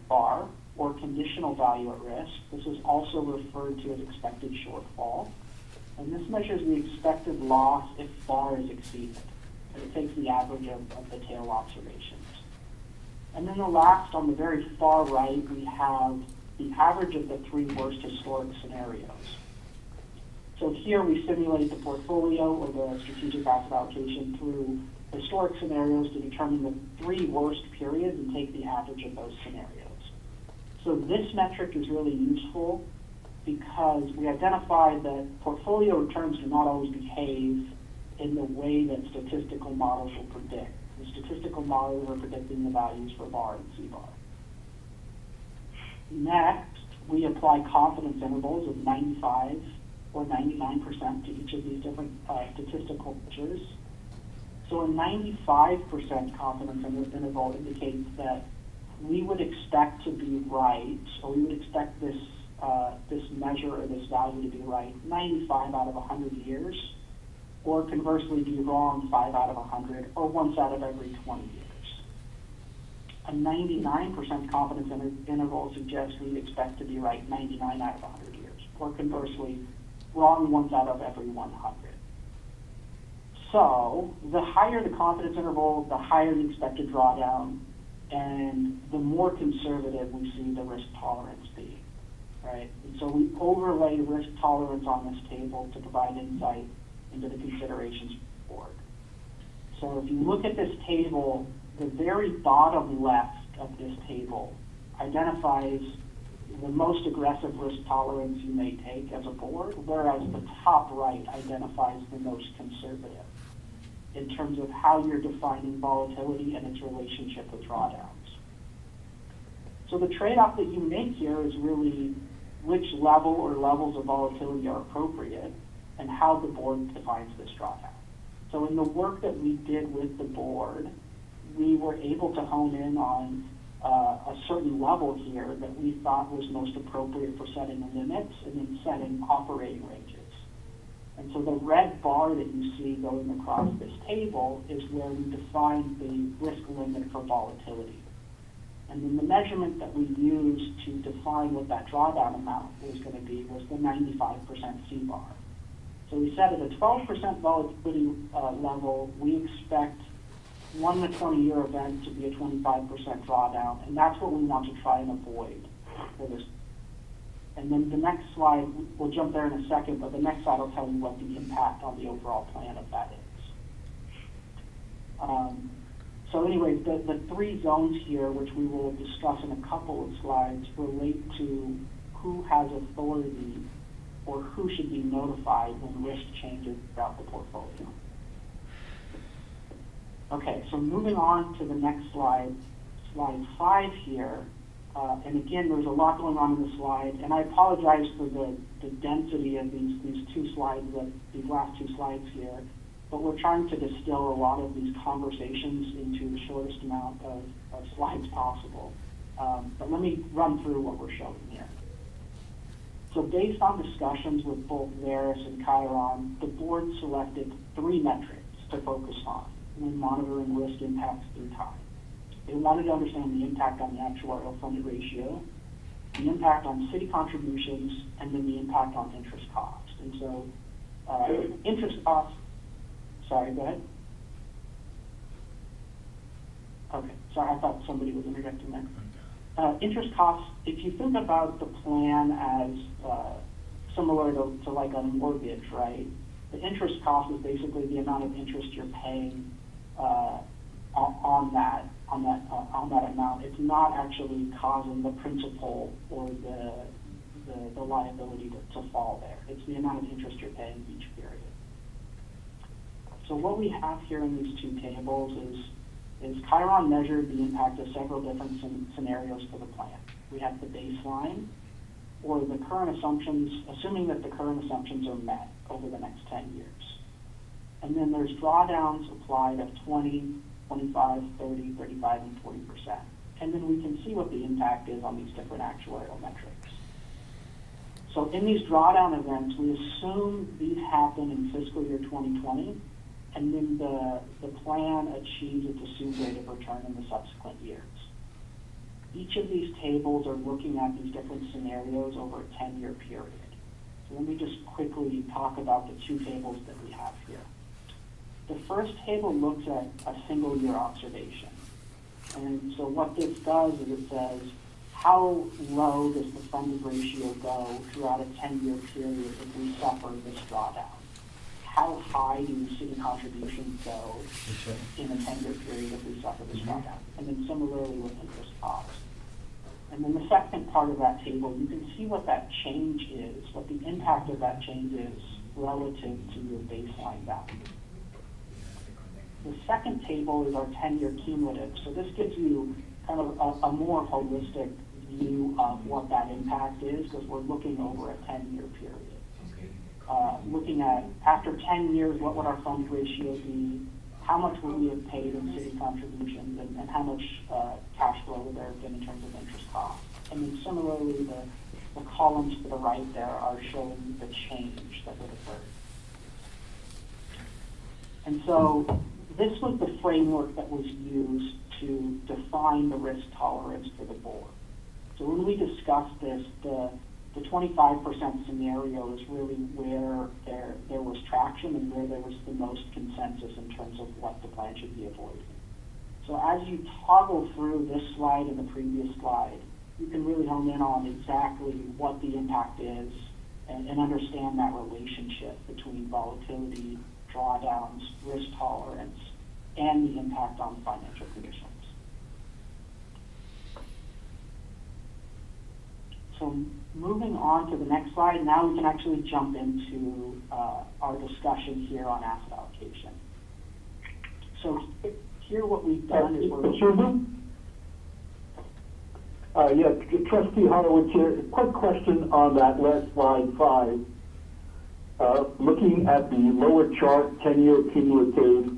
VAR, or conditional value at risk. This is also referred to as expected shortfall. And this measures the expected loss if VAR is exceeded. And it takes the average of the tail observations. And then the last, on the very far right, we have the average of the 3 worst historic scenarios. So here we simulate the portfolio or the strategic asset allocation through historic scenarios to determine the 3 worst periods and take the average of those scenarios. So this metric is really useful because we identify that portfolio returns do not always behave in the way that statistical models will predict. The statistical models are predicting the values for VAR and CVAR. Next, we apply confidence intervals of 95 or 99% to each of these different statistical measures. So a 95% confidence interval indicates that we would expect to be right, or we would expect this measure or this value to be right 95 out of 100 years, or conversely be wrong 5 out of 100, or once out of every 20 years. A 99% confidence interval suggests we expect to be right 99 out of 100 years, or conversely, wrong once out of every 100. So the higher the confidence interval, the higher the expected drawdown, and the more conservative we see the risk tolerance be, right? And so we overlay risk tolerance on this table to provide insight into the considerations board. So if you look at this table, the very bottom left of this table identifies the most aggressive risk tolerance you may take as a board, whereas the top right identifies the most conservative in terms of how you're defining volatility and its relationship with drawdowns. So the trade-off that you make here is really which level or levels of volatility are appropriate and how the board defines this drawdown. So in the work that we did with the board, we were able to hone in on a certain level here that we thought was most appropriate for setting the limits and then setting operating ranges. And so the red bar that you see going across this table is where we define the risk limit for volatility. And then the measurement that we used to define what that drawdown amount was going to be was the 95% C-bar. So we said at a 12% volatility level, we expect 1 to 20 year event to be a 25% drawdown, and that's what we want to try and avoid for this. And then the next slide, we'll jump there in a second, but the next slide will tell you what the impact on the overall plan of that is. So anyways, the three zones here, which we will discuss in a couple of slides, relate to who has authority or who should be notified when risk changes throughout the portfolio. Okay, so moving on to the next slide, slide 5 here. And again, there's a lot going on in the slide, and I apologize for the density of these two slides, these last two slides here, but we're trying to distill a lot of these conversations into the shortest amount of slides possible. But let me run through what we're showing here. So based on discussions with both Veris and Chiron, the board selected 3 metrics to focus on when monitoring risk impacts through time. They wanted to understand the impact on the actuarial funded ratio, the impact on city contributions, and then the impact on interest cost. And so interest costs, sorry, go ahead. Okay, sorry, I thought somebody was interjecting there. Interest costs, if you think about the plan as similar to like a mortgage, right? The interest cost is basically the amount of interest you're paying on that amount. It's not actually causing the principal or the liability to fall there. It's the amount of interest you're paying each period. So what we have here in these two tables is Chiron measured the impact of several different scenarios for the plan. We have the baseline, or the current assumptions, assuming that the current assumptions are met over the next 10 years. And then there's drawdowns applied of 20, 25, 30, 35, and 40%. And then we can see what the impact is on these different actuarial metrics. So in these drawdown events, we assume these happen in fiscal year 2020, and then the plan achieves its assumed rate of return in the subsequent years. Each of these tables are looking at these different scenarios over a 10-year period. So let me just quickly talk about the two tables that we have here. The first table looks at a single year observation. And so what this does is it says, how low does the funded ratio go throughout a 10-year period if we suffer this drawdown? How high do city contributions go in a 10-year period if we suffer this drawdown? And then similarly with interest costs. And then the second part of that table, you can see what that change is, what the impact of that change is relative to your baseline value. The second table is our 10-year cumulative. So this gives you kind of a more holistic view of what that impact is, because we're looking over a 10-year period. Looking at, after 10 years, what would our fund ratio be? How much would we have paid in city contributions, and how much cash flow would there have been in terms of interest costs? And then similarly, the columns to the right there are showing the change that would occur. And so this was the framework that was used to define the risk tolerance for the board. So when we discussed this, the 25% scenario is really where there was traction and where there was the most consensus in terms of what the plan should be avoiding. So as you toggle through this slide and the previous slide, you can really hone in on exactly what the impact is and understand that relationship between volatility, drawdowns, risk tolerance, and the impact on financial conditions. So moving on to the next slide, now we can actually jump into our discussion here on asset allocation. So here what we've done is yeah, Trustee Horowitz here. Quick question on that last slide 5. Looking at the lower chart, 10-year cumulative,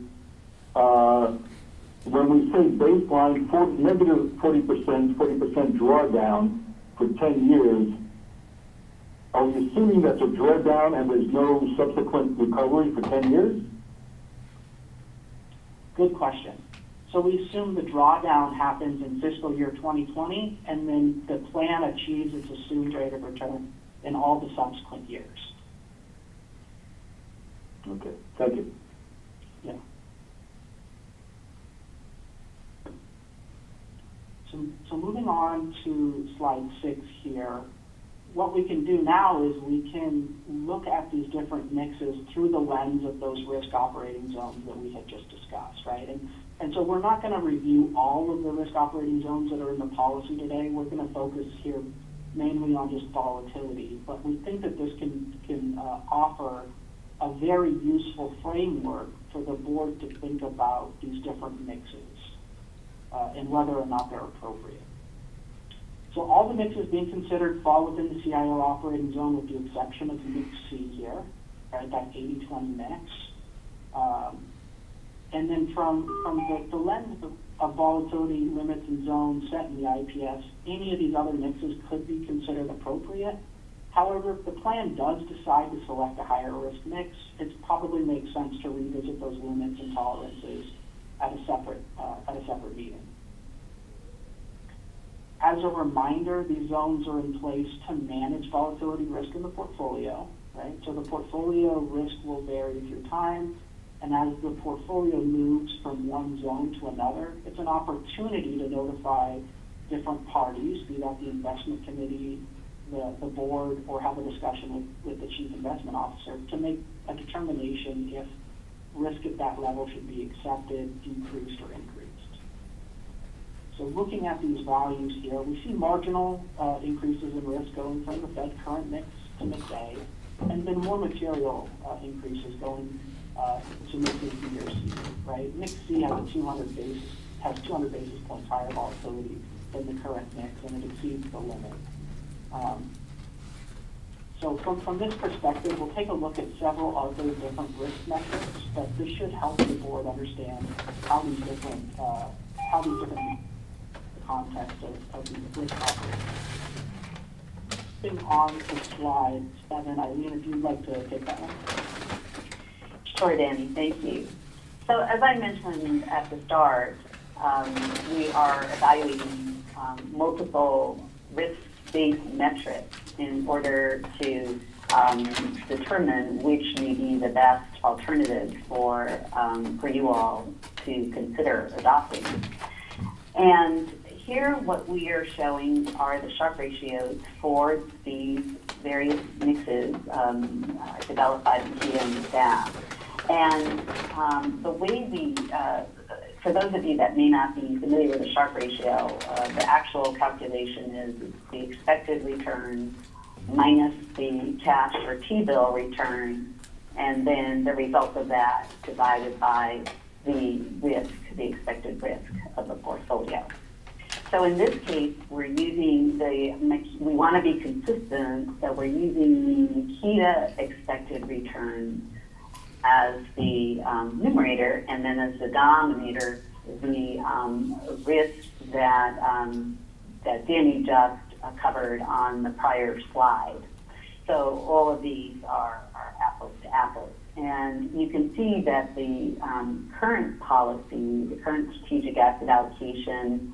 when we say baseline, negative 40% drawdown for 10 years, are we assuming that's a drawdown and there's no subsequent recovery for 10 years? Good question. So we assume the drawdown happens in fiscal year 2020, and then the plan achieves its assumed rate of return in all the subsequent years. Okay, thank you. Yeah. So moving on to slide 6 here, what we can do now is we can look at these different mixes through the lens of those risk operating zones that we had just discussed, right? And so we're not going to review all of the risk operating zones that are in the policy today. We're going to focus here mainly on just volatility, but we think that this can offer a very useful framework for the board to think about these different mixes and whether or not they're appropriate. So all the mixes being considered fall within the CIO operating zone with the exception of mix C here, right, that 80-20 mix. And then from the lens of volatility limits and zones set in the IPS, any of these other mixes could be considered appropriate. However, if the plan does decide to select a higher risk mix, it probably makes sense to revisit those limits and tolerances at a separate meeting. As a reminder, these zones are in place to manage volatility risk in the portfolio, right? So the portfolio risk will vary through time, and as the portfolio moves from one zone to another, it's an opportunity to notify different parties, be that the investment committee, the board, or have a discussion with the chief investment officer to make a determination if risk at that level should be accepted, decreased, or increased. So looking at these values here, we see marginal increases in risk going from the Fed current mix to mix A, and then more material increases going to mix B or C, right? Mix C has 200 basis points higher volatility than the current mix, and it exceeds the limit. So from this perspective, we'll take a look at several other different risk metrics, but this should help the board understand how these different context of the risk operations. Moving on to slide 7, Eileen, if you'd like to take that one. Sure, Danny, thank you. So as I mentioned at the start, we are evaluating multiple risk-based metrics in order to determine which may be the best alternative for you all to consider adopting. And here what we are showing are the Sharpe ratios for these various mixes developed by the GM and staff. And the way we, for those of you that may not be familiar with the Sharpe ratio, the actual calculation is the expected return minus the cash or T-bill return, and then the result of that divided by the risk, the expected risk of the portfolio. So in this case, we're using we want to be consistent, so we're using the Nikita expected return as the numerator, and then as the denominator, the risk that Danny just covered on the prior slide. So all of these are apples to apples. And you can see that the current policy, the current strategic asset allocation,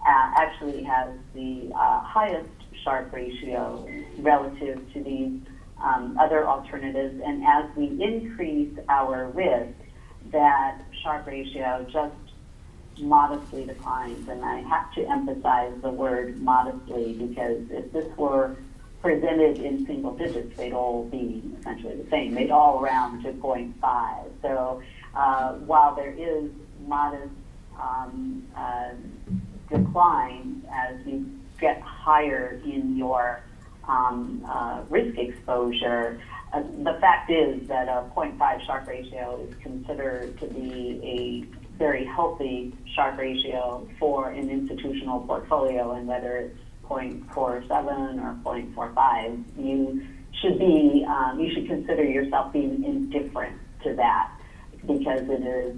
actually has the highest Sharpe ratio relative to these other alternatives. And as we increase our risk, that Sharpe ratio just modestly declines. And I have to emphasize the word modestly, because if this were presented in single digits, they'd all be essentially the same. They'd all round to 0.5. So while there is modest decline as you get higher in your risk exposure, the fact is that a 0.5 Sharpe ratio is considered to be a very healthy Sharpe ratio for an institutional portfolio, and whether it's 0.47 or 0.45, you should consider yourself being indifferent to that, because it is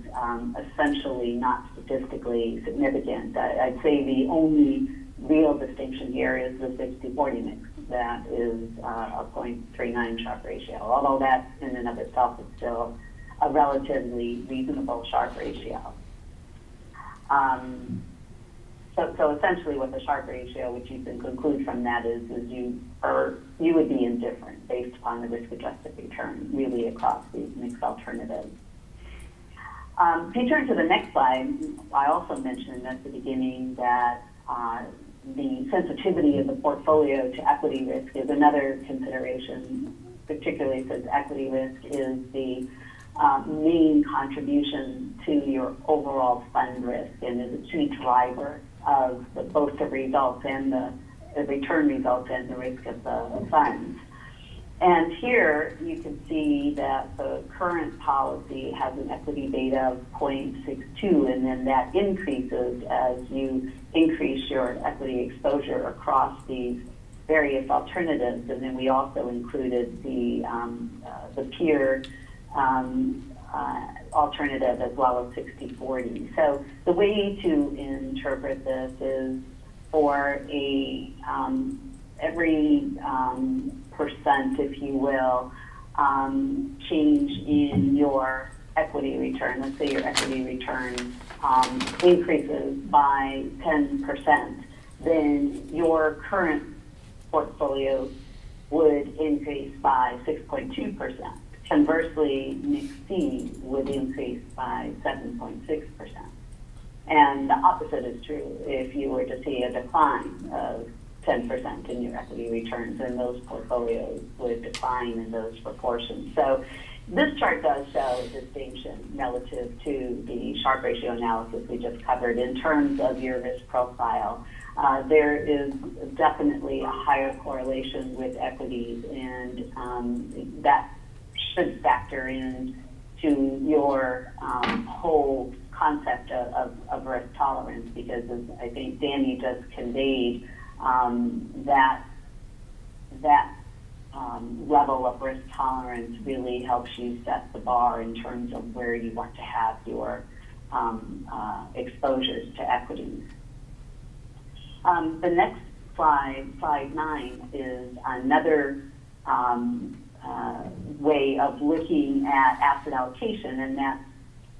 essentially not statistically significant. I'd say the only real distinction here is the 60-40 mix. That is a 0.39 Sharpe ratio, although that in and of itself is still a relatively reasonable Sharpe ratio. So essentially what the Sharpe ratio, which you can conclude from that, is you would be indifferent based upon the risk-adjusted return, really across these mixed alternatives. If you turn to the next slide, I also mentioned at the beginning that the sensitivity of the portfolio to equity risk is another consideration, particularly since equity risk is the main contribution to your overall fund risk and is a key driver of both the results and the return results and the risk of the funds. And here you can see that the current policy has an equity beta of 0.62, and then that increases as you increase your equity exposure across these various alternatives. And then we also included the peer alternative as well as 60-40. So the way to interpret this is for every percent, if you will, change in your equity return. Let's say your equity return increases by 10%, then your current portfolio would increase by 6.2%. Conversely, mix C would increase by 7.6%. And the opposite is true. If you were to see a decline of 10% in your equity returns, and those portfolios would decline in those proportions. So this chart does show a distinction relative to the Sharpe ratio analysis we just covered in terms of your risk profile. There is definitely a higher correlation with equities, and that should factor in to your whole concept of risk tolerance, because as I think Danny just conveyed, that level of risk tolerance really helps you set the bar in terms of where you want to have your exposures to equities. The next slide, slide 9, is another way of looking at asset allocation, and that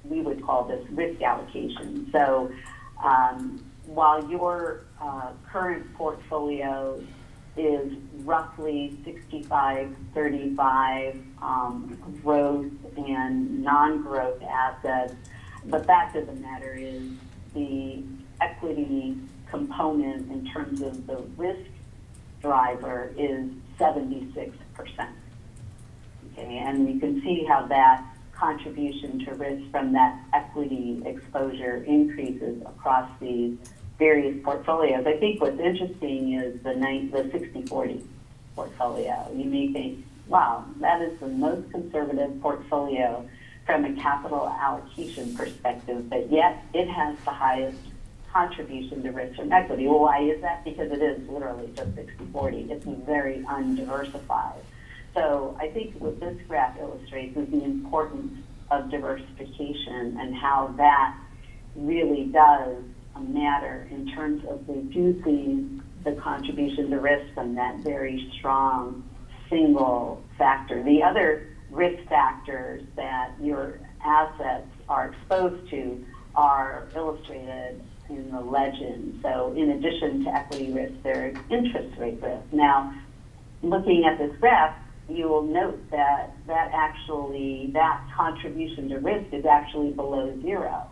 we would call this risk allocation. So while your current portfolio is roughly 65-35 growth and non-growth assets, the fact of the matter is the equity component in terms of the risk driver is 76%. Okay, and you can see how that contribution to risk from that equity exposure increases across these various portfolios. I think what's interesting is the 60-40 portfolio. You may think, wow, that is the most conservative portfolio from a capital allocation perspective, but yet it has the highest contribution to risk from equity. Well, why is that? Because it is literally just 60-40. It's very undiversified. So I think what this graph illustrates is the importance of diversification and how that really does matter in terms of reducing the contribution to risk from that very strong single factor. The other risk factors that your assets are exposed to are illustrated in the legend. So in addition to equity risk, there's interest rate risk. Now, looking at this graph, you will note that that contribution to risk is actually below zero.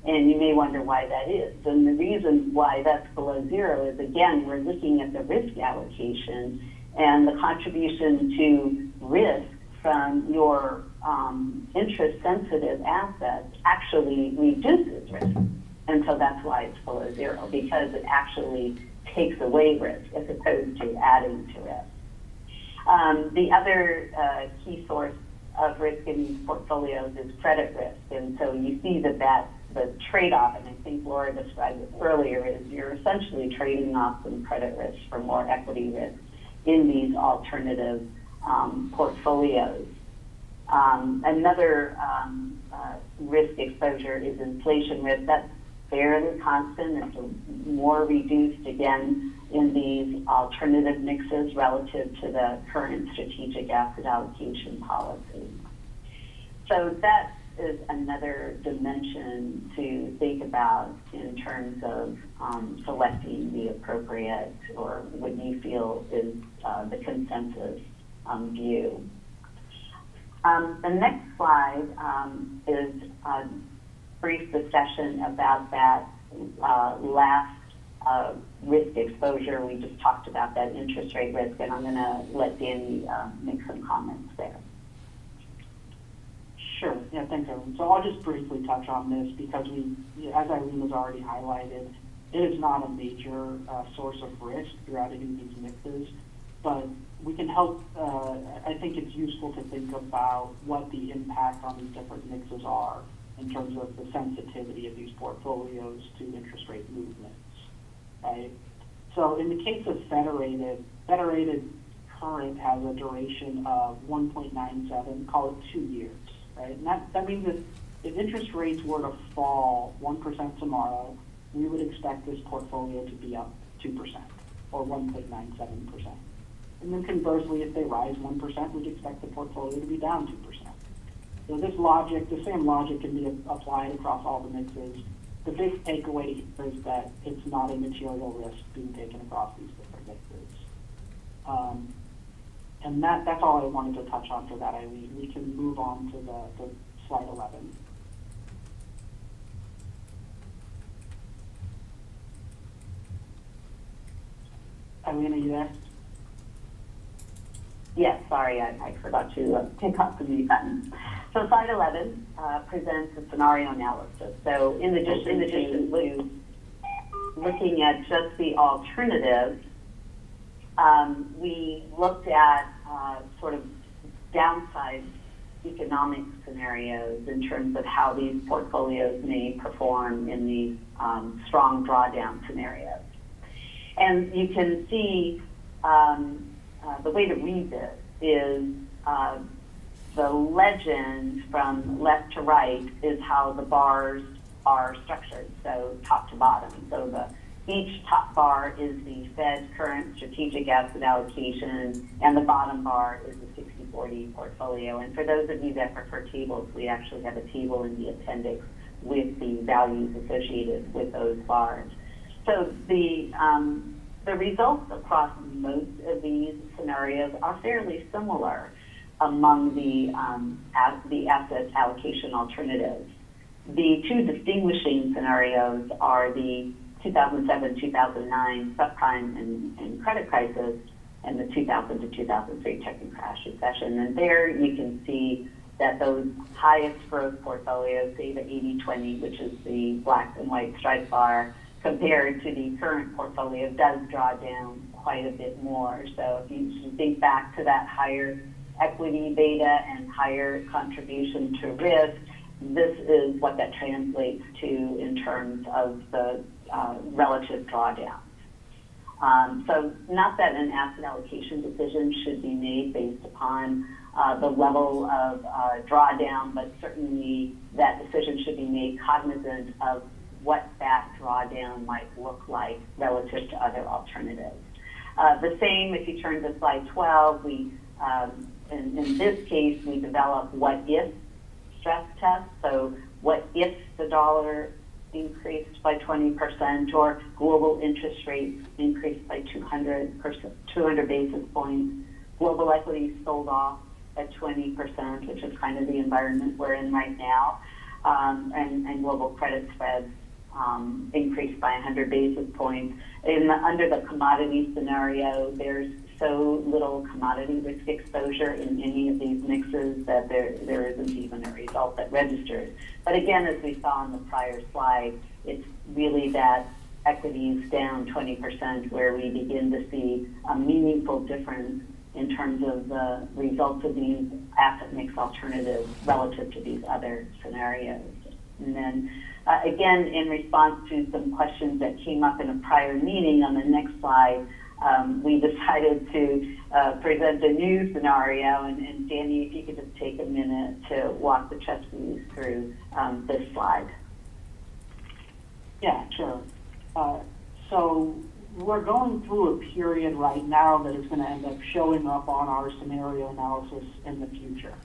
And you may wonder why that is. And the reason why that's below zero is, again, we're looking at the risk allocation, and the contribution to risk from your interest-sensitive assets actually reduces risk. And so that's why it's below zero, because it actually takes away risk as opposed to adding to risk. The other key source of risk in these portfolios is credit risk. And so you see that the trade-off, and I think Laura described it earlier, is you're essentially trading off some credit risk for more equity risk in these alternative portfolios. Another risk exposure is inflation risk. That's fairly constant. It's more reduced, again, in these alternative mixes relative to the current strategic asset allocation policy. So that is another dimension to think about in terms of selecting the appropriate, or what you feel is the consensus view. The next slide is a brief discussion about that last risk exposure. We just talked about that interest rate risk, and I'm going to let Danny make some comments there. Sure. Yeah, thanks, Eileen. So I'll just briefly touch on this because as Eileen has already highlighted, it is not a major source of risk throughout any of these mixes, but we can help. I think it's useful to think about what the impact on these different mixes are in terms of the sensitivity of these portfolios to interest rate movements, right? So in the case of Federated current has a duration of 1.97, call it 2 years. Right? And that means that if interest rates were to fall 1% tomorrow, we would expect this portfolio to be up 2%, or 1.97%. And then conversely, if they rise 1%, we'd expect the portfolio to be down 2%. So this logic, the same logic can be applied across all the mixes. The big takeaway here is that it's not a material risk being taken across these different mixes. And that's all I wanted to touch on for that, Eileen. We can move on to the slide 11. Eileen, are you there? Yes, sorry, I forgot to take off the mute button. So slide 11 presents a scenario analysis. So in addition to looking at just the alternatives, we looked at sort of downside economic scenarios in terms of how these portfolios may perform in these strong drawdown scenarios. And you can see the way to read this is the legend from left to right is how the bars are structured, so top to bottom. So each top bar is the Fed's current strategic asset allocation, and the bottom bar is the 60/40 portfolio. And for those of you that prefer tables, we actually have a table in the appendix with the values associated with those bars. So the results across most of these scenarios are fairly similar among the asset allocation alternatives. The two distinguishing scenarios are the 2007-2009 subprime and credit crisis, and the 2000 to 2003 technical crash recession. And there you can see that those highest growth portfolios, say the 80-20, which is the black and white striped bar, compared to the current portfolio, does draw down quite a bit more. So if you think back to that higher equity beta and higher contribution to risk, this is what that translates to in terms of the relative drawdowns. So not that an asset allocation decision should be made based upon the level of drawdown, but certainly that decision should be made cognizant of what that drawdown might look like relative to other alternatives. The same, if you turn to slide 12, we in this case, we develop what if stress tests. So what if the dollar increased by 20% or global interest rates increased by 200 basis points, global equities sold off at 20%, which is kind of the environment we're in right now, and global credit spreads increased by 100 basis points. Under the commodity scenario, there's so little commodity risk exposure in any of these mixes that there isn't even a result that registers. But again, as we saw on the prior slide, it's really that equities down 20% where we begin to see a meaningful difference in terms of the results of these asset mix alternatives relative to these other scenarios. And then again, in response to some questions that came up in a prior meeting on the next slide, we decided to present a new scenario, and Danny, if you could just take a minute to walk the trustees through this slide. Yeah, sure. So we're going through a period right now that is going to end up showing up on our scenario analysis in the future.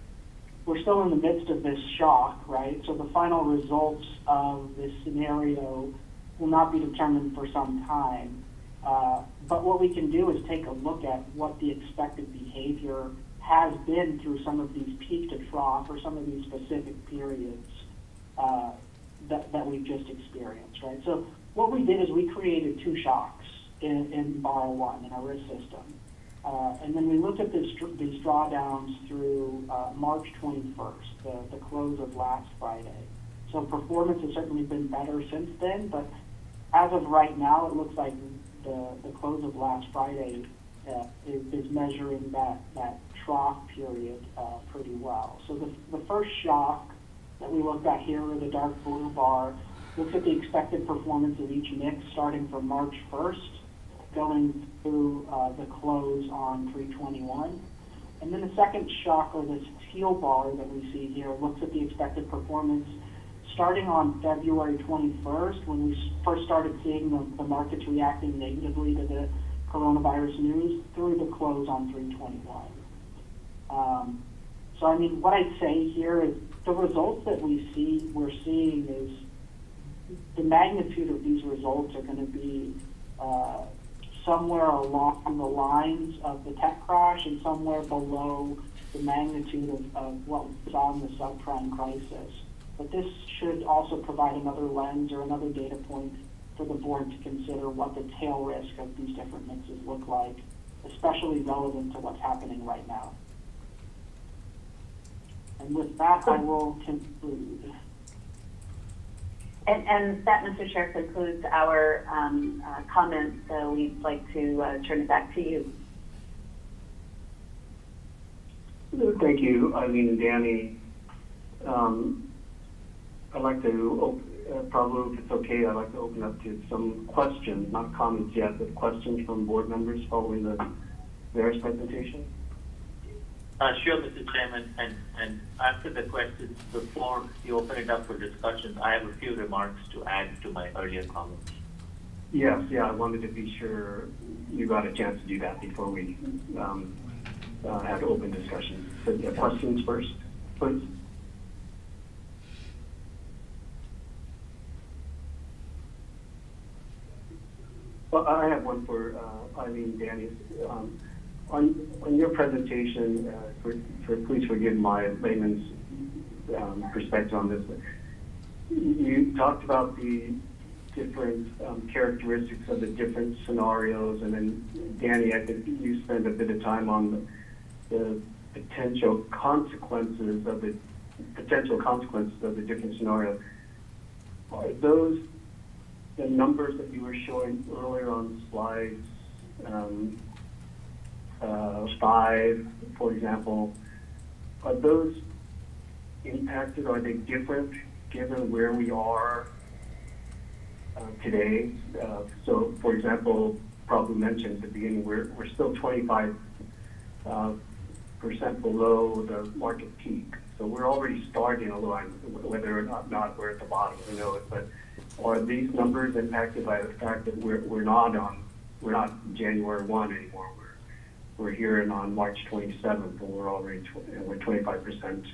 We're still in the midst of this shock, right? So the final results of this scenario will not be determined for some time. But what we can do is take a look at what the expected behavior has been through some of these peak to trough or some of these specific periods that we've just experienced, right? So what we did is we created two shocks in borrow one in our risk system. And then we looked at these drawdowns through March 21st, the close of last Friday. So performance has certainly been better since then, but as of right now, it looks like the close of last Friday is measuring that trough period pretty well. So the first shock that we looked at here with the dark blue bar looks at the expected performance of each mix starting from March 1st, going through the close on 3/21. And then the second shock, or this teal bar that we see here, looks at the expected performance starting on February 21st, when we first started seeing the markets reacting negatively to the coronavirus news, through the close on 3/21. So I mean, what I'd say here is the results that we're seeing is the magnitude of these results are going to be somewhere along the lines of the tech crash and somewhere below the magnitude of what we saw in the subprime crisis. But this should also provide another lens or another data point for the board to consider what the tail risk of these different mixes look like, especially relevant to what's happening right now. And with that, I will conclude. And that, Mr. Chair, concludes our comments. So we'd like to turn it back to you. Thank you, Eileen and Danny. I'd like to, probably if it's okay, I'd like to open up to some questions, not comments yet, but questions from board members following the Veris presentation. Sure, Mr. Chairman, and after the questions, before you open it up for discussion, I have a few remarks to add to my earlier comments. Yes, I wanted to be sure you got a chance to do that before we had open discussion. So questions first, please. Well, I have one for Eileen, Danny. On your presentation, please forgive my layman's perspective on this. You talked about the different characteristics of the different scenarios, and then Danny, I think you spent a bit of time on the potential consequences of the different scenarios. Are those the numbers that you were showing earlier on slides 5, for example? Are those impacted? Are they different given where we are today? So, for example, probably mentioned at the beginning, we're still 25% below the market peak. So we're already starting a line, whether or not we're at the bottom, we know it. But are these numbers impacted by the fact that we're not January 1 anymore? we're hearing on March 27th, and we're already we're 25%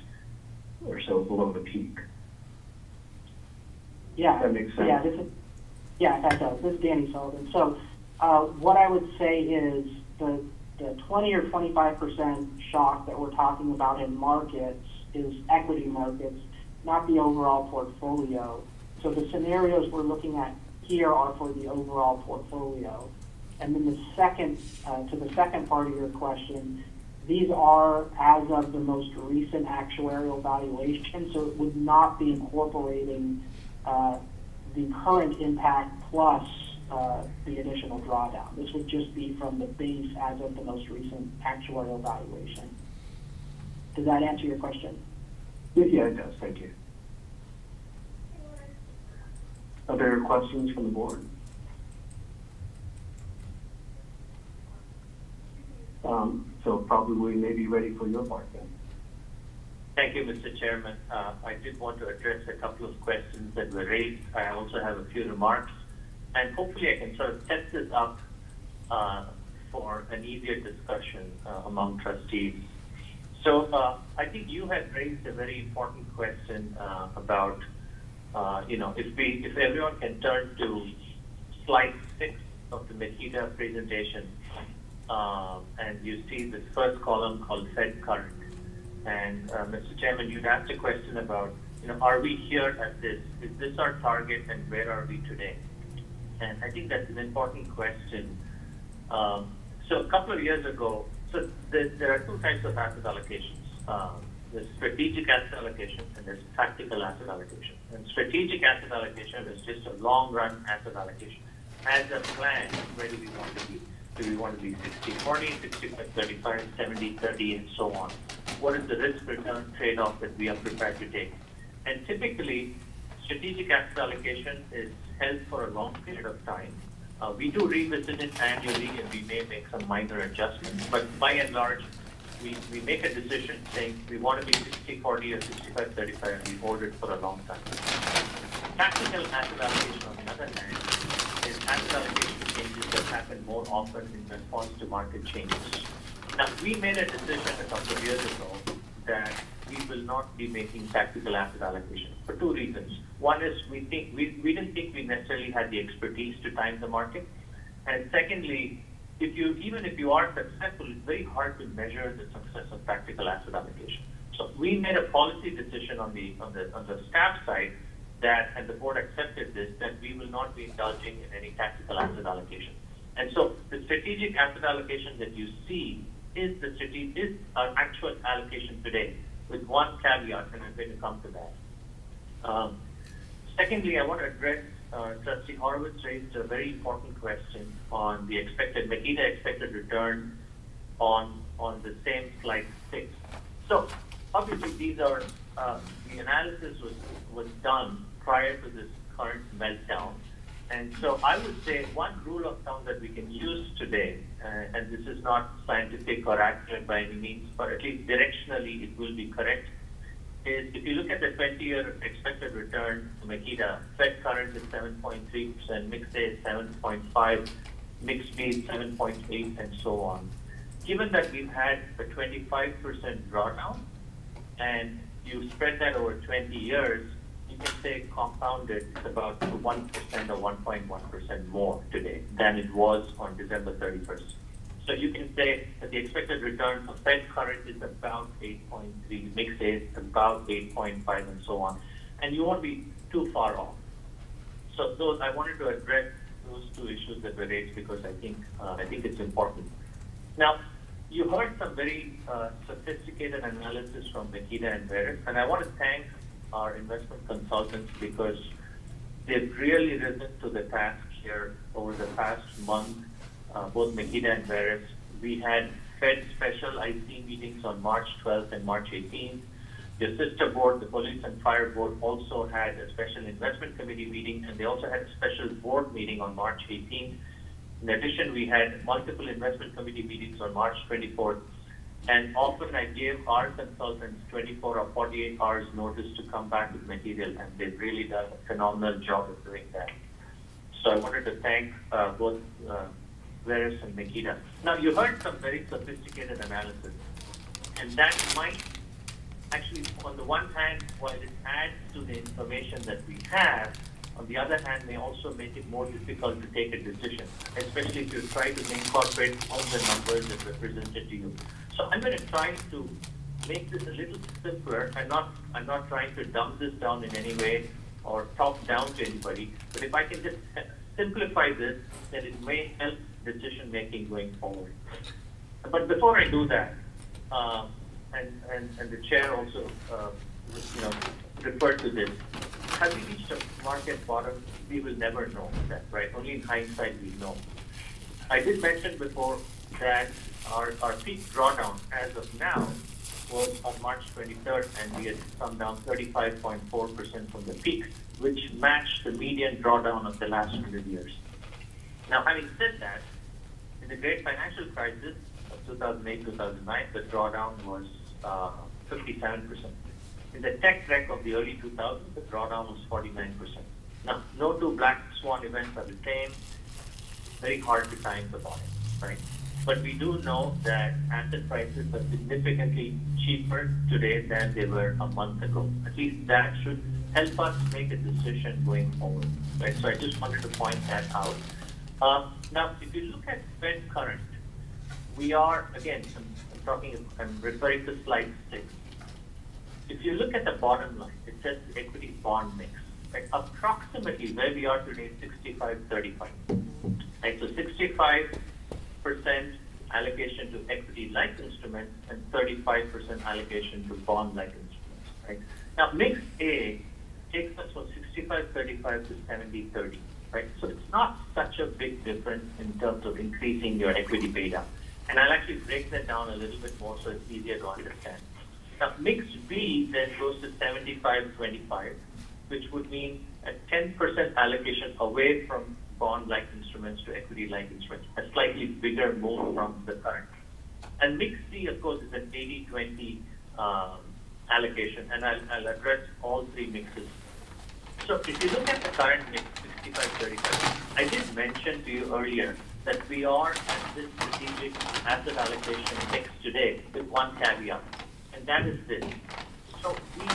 or so below the peak. Yeah. That makes sense. Yeah, that does. This is Danny Sullivan. So what I would say is the 20 or 25% shock that we're talking about in markets is equity markets, not the overall portfolio. So the scenarios we're looking at here are for the overall portfolio. And then the second, to the second part of your question, these are as of the most recent actuarial valuation, so it would not be incorporating the current impact plus the additional drawdown. This would just be from the base as of the most recent actuarial valuation. Does that answer your question? Yeah, it does. Thank you. Other questions from the board? So probably we may be ready for your part then. Thank you, Mr. Chairman. I did want to address a couple of questions that were raised. I also have a few remarks, and hopefully I can sort of set this up for an easier discussion among trustees. So I think you had raised a very important question about, if everyone can turn to slide 6 of the Makita presentation, and you see this first column called Fed current. And Mr. Chairman, you'd asked a question about, are we here at this? Is this our target, and where are we today? And I think that's an important question. So a couple of years ago, so there are two types of asset allocations. There's strategic asset allocation and there's tactical asset allocation. And strategic asset allocation is just a long-run asset allocation. As a plan, where do we want to be? Do we want to be 60-40, 65-35, 70-30, and so on? What is the risk-return trade-off that we are prepared to take? And typically, strategic asset allocation is held for a long period of time. We do revisit it annually, and we may make some minor adjustments. But by and large, we make a decision saying we want to be 60-40 or 65-35, and we hold it for a long time. Tactical asset allocation, on the other hand, is asset allocation changes that happen more often in response to market changes. Now, we made a decision a couple of years ago that we will not be making tactical asset allocation for two reasons. One is we didn't think we necessarily had the expertise to time the market. And secondly, even if you are successful, it's very hard to measure the success of tactical asset allocation. So we made a policy decision on the staff side that, and the board accepted this, that we will not be indulging in any tactical asset allocation. And so the strategic asset allocation that you see is our actual allocation today, with one caveat, and I'm going to come to that. Secondly, I want to address Trustee Horowitz raised a very important question on the Makita expected return on the same slide 6. So obviously these are, the analysis was done prior to this current meltdown. And so I would say one rule of thumb that we can use today, and this is not scientific or accurate by any means, but at least directionally it will be correct, is if you look at the 20-year expected return to Makita, Fed current is 7.3%, mixed A is 7.5%, mixed B is 7.8%, and so on. Given that we've had a 25% drawdown, and you spread that over 20 years, you can say compounded, it's about 1% or 1.1% more today than it was on December 31st. So you can say that the expected return for Fed current is about 8.3, mixed A is about 8.5, and so on. And you won't be too far off. So I wanted to address those two issues that were raised because I think it's important. Now, you heard some very sophisticated analysis from Makita and Veris, and I want to thank our investment consultants because they've really risen to the task here over the past month, both Makita and Veris. We had Fed special IC meetings on March 12th and March 18th. The sister board, the Police and Fire Board, also had a special investment committee meeting, and they also had a special board meeting on March 18th. In addition, we had multiple investment committee meetings on March 24th. And often I gave our consultants 24 or 48 hours notice to come back with material, and they've really done a phenomenal job of doing that. So I wanted to thank both Veris and Makita. Now, you heard some very sophisticated analysis, and that might actually, on the one hand, while it adds to the information that we have, on the other hand, may also make it more difficult to take a decision, especially if you try to incorporate all the numbers that were presented to you. So I'm going to try to make this a little simpler. I'm not trying to dumb this down in any way or talk down to anybody, but if I can just simplify this, then it may help decision making going forward. But before I do that, and the chair also referred to this, have we reached a market bottom? We will never know that, right? Only in hindsight we know. I did mention before that our peak drawdown as of now was on March 23rd, and we had come down 35.4% from the peak, which matched the median drawdown of the last 100 years. Now, having said that, in the great financial crisis of 2008-2009, the drawdown was 57%. In the tech wreck of the early 2000s, the drawdown was 49%. Now, no two black swan events are the same. Very hard to time the bottom, right? But we do know that asset prices are significantly cheaper today than they were a month ago. At least that should help us make a decision going forward, right? So I just wanted to point that out. Now, if you look at Fed current, we are, again, I'm referring to slide 6. If you look at the bottom line, it says equity bond mix. Right? Approximately where we are today, 65-35. Right? So 65% allocation to equity-like instruments and 35% allocation to bond-like instruments. Right? Now, mix A takes us from 65-35 to 70-30. Right? So it's not such a big difference in terms of increasing your equity beta. And I'll actually break that down a little bit more so it's easier to understand. Now, mix B then goes to 75-25, which would mean a 10% allocation away from bond-like instruments to equity-like instruments, a slightly bigger move from the current. And mix D, of course, is an 80-20 allocation, and I'll address all three mixes. So if you look at the current mix, 65-35, I did mention to you earlier that we are at this strategic asset allocation mix today with one caveat, and that is this. So the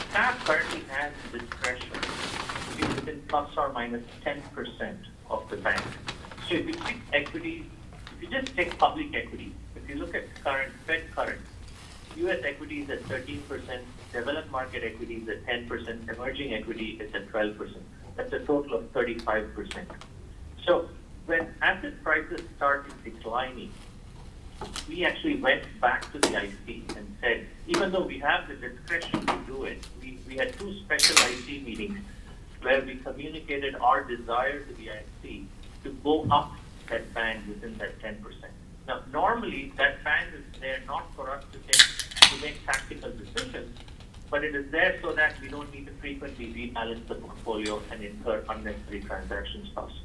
staff currently has discretion to be within plus or minus 10% of the bank. So if you take equities, if you just take public equity, if you look at current, Fed current, U.S. equity is at 13%, developed market equity is at 10%, emerging equity is at 12%. That's a total of 35%. So when asset prices started declining, we actually went back to the IC and said, even though we have the discretion to do it, we had two special IC meetings where we communicated our desire to the IC to go up that band within that 10%. Now, normally that band is there not for us to make tactical decisions, but it is there so that we don't need to frequently rebalance the portfolio and incur unnecessary transaction costs.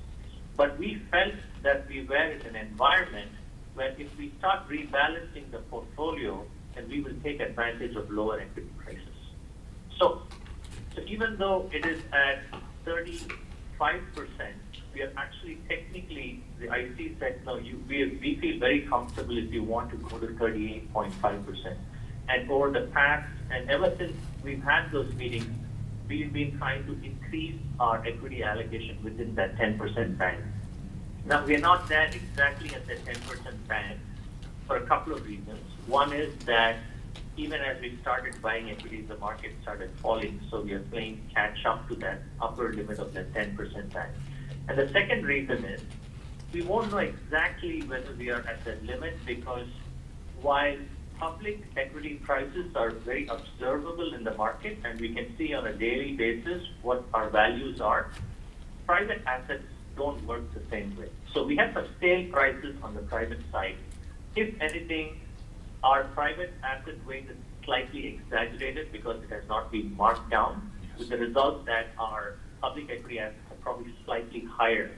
But we felt that we were in an environment where if we start rebalancing the portfolio, then we will take advantage of lower equity prices. So even though it is at 35%, we are actually technically, the IC said, no, we feel very comfortable if you want to go to 38.5%. And over the past, and ever since we've had those meetings, we've been trying to increase our equity allocation within that 10% band. Now, we are not there exactly at the 10% band for a couple of reasons. One is that even as we started buying equities, the market started falling, so we are playing catch up to that upper limit of that 10% band. And the second reason is we won't know exactly whether we are at that limit, because while public equity prices are very observable in the market and we can see on a daily basis what our values are, private assets don't work the same way. So we have some stale prices on the private side. If anything, our private asset weight is slightly exaggerated because it has not been marked down, with the result that our public equity assets are probably slightly higher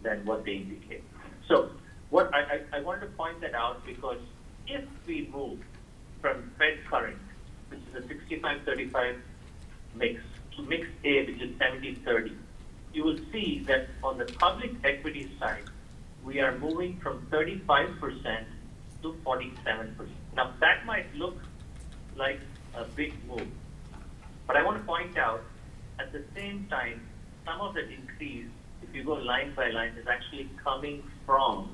than what they indicate. So what I wanted to point that out, because if we move from Fed current, which is a 65-35 mix, to mix A, which is 70-30, you will see that on the public equity side, we we are moving from 35% to 47%. Now, that might look like a big move, but I want to point out, at the same time, some of that increase, if you go line by line, is actually coming from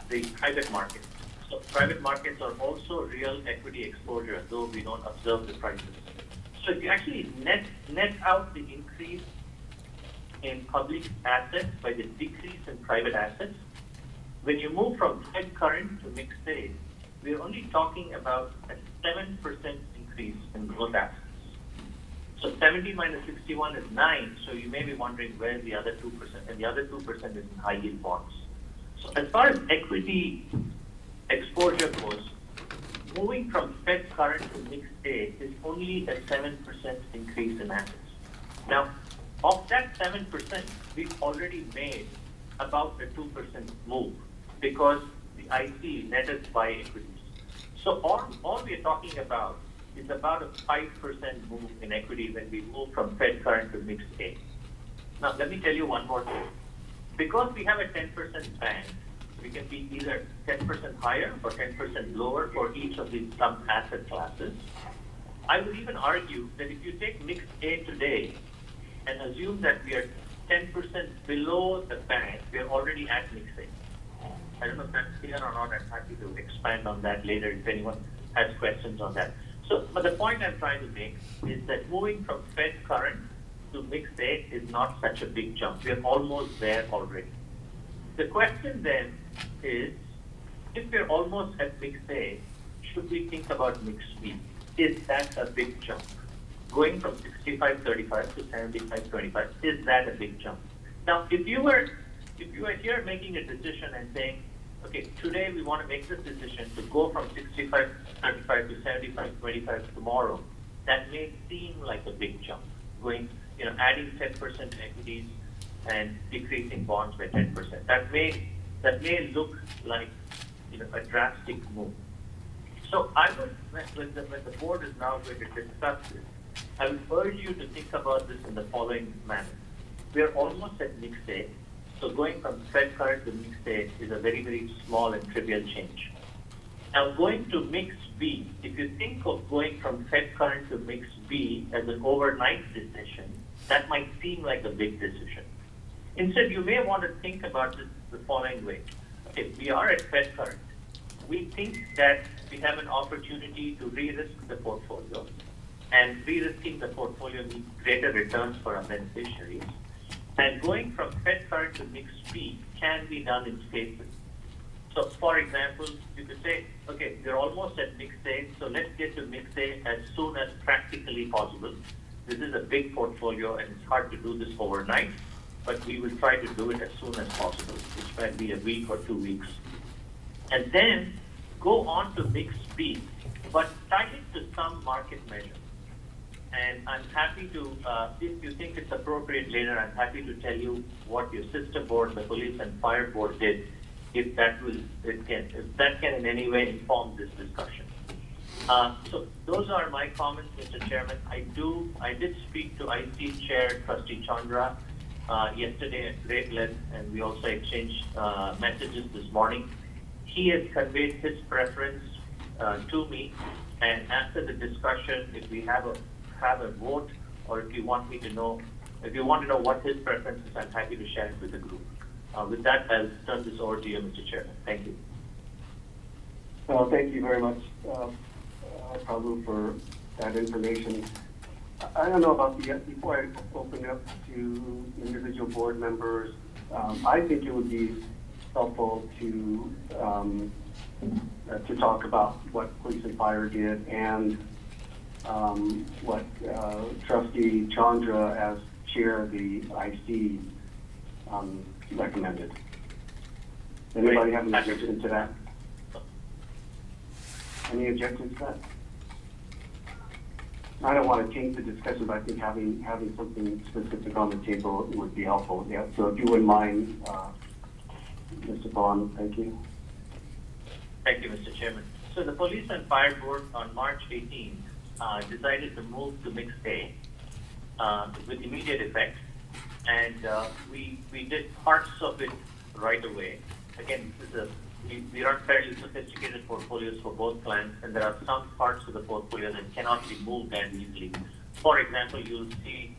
the private markets. So private markets are also real equity exposure, though we don't observe the prices. So if you actually net out the increase in public assets by the decrease in private assets, when you move from Fed current to mixed A, we're only talking about a 7% increase in growth assets. So 70 minus 61 is 9, so you may be wondering where the other 2%, and the other 2% is in high yield bonds. So as far as equity exposure goes, moving from Fed current to mixed A is only a 7% increase in assets. Now, of that 7%, we've already made about a 2% move because the IC netted by equities. So all we're talking about is about a 5% move in equity when we move from Fed current to mixed A. Now, let me tell you one more thing. Because we have a 10% band, we can be either 10% higher or 10% lower for each of these sub-asset classes. I would even argue that if you take mixed A today and assume that we are 10% below the band, we are already at mixed A. I don't know if that's clear or not. I'm happy to expand on that later if anyone has questions on that. So, but the point I'm trying to make is that moving from Fed current to mixed A is not such a big jump. We're almost there already. The question then is, if we're almost at mixed A, should we think about mixed B? Is that a big jump? Going from 65-35 to 75-25, is that a big jump? Now, if you were here making a decision and saying, okay, today we want to make this decision to go from 65-35 to 75-25 tomorrow, that may seem like a big jump. Going, adding 10% equities and decreasing bonds by 10%. That may look like, a drastic move. So I would, when the board is now going to discuss this, I would urge you to think about this in the following manner. We are almost at mixed A, so going from Fed current to mixed A is a very, very small and trivial change. Now going to mixed B, if you think of going from Fed current to mixed B as an overnight decision, that might seem like a big decision. Instead, you may want to think about this the following way. Okay, we are at Fed current. We think that we have an opportunity to re-risk the portfolio, and re-risking the portfolio means greater returns for our beneficiaries. And going from Fed current to mixed B can be done in phases. So, for example, you could say, okay, we're almost at mixed A, so let's get to mixed A as soon as practically possible. This is a big portfolio, and it's hard to do this overnight, but we will try to do it as soon as possible, which might be a week or 2 weeks. And then go on to mixed B, but tie it to some market measure. And I'm happy to, if you think it's appropriate later, I'm happy to tell you what your sister board, the police and fire board, did, if that can in any way inform this discussion. So those are my comments, Mr. Chairman. I did speak to IC Chair Trustee Chandra yesterday at great length, and we also exchanged messages this morning. He has conveyed his preference to me, and after the discussion, if we have a vote, or if you want to know what his preference is, I'm happy to share it with the group. With that, I'll turn this over to you, Mr. Chairman. Thank you. Thank you very much, Prabhu, for that information. I don't know about before I open up to individual board members, I think it would be helpful to talk about what police and fire did and what Trustee Chandra, as chair of the IC, recommended. Anybody have an objection to that? Any objections to that? I don't want to change the discussion, but I think having something specific on the table would be helpful. Yeah. So if you wouldn't mind, Mr. Vaughn, thank you. Thank you, Mr. Chairman. So the Police and Fire Board on March 18th decided to move to mixed A with immediate effect, and we did parts of it right away. Again, we run fairly sophisticated portfolios for both plans, and there are some parts of the portfolio that cannot be moved as easily. For example, you'll see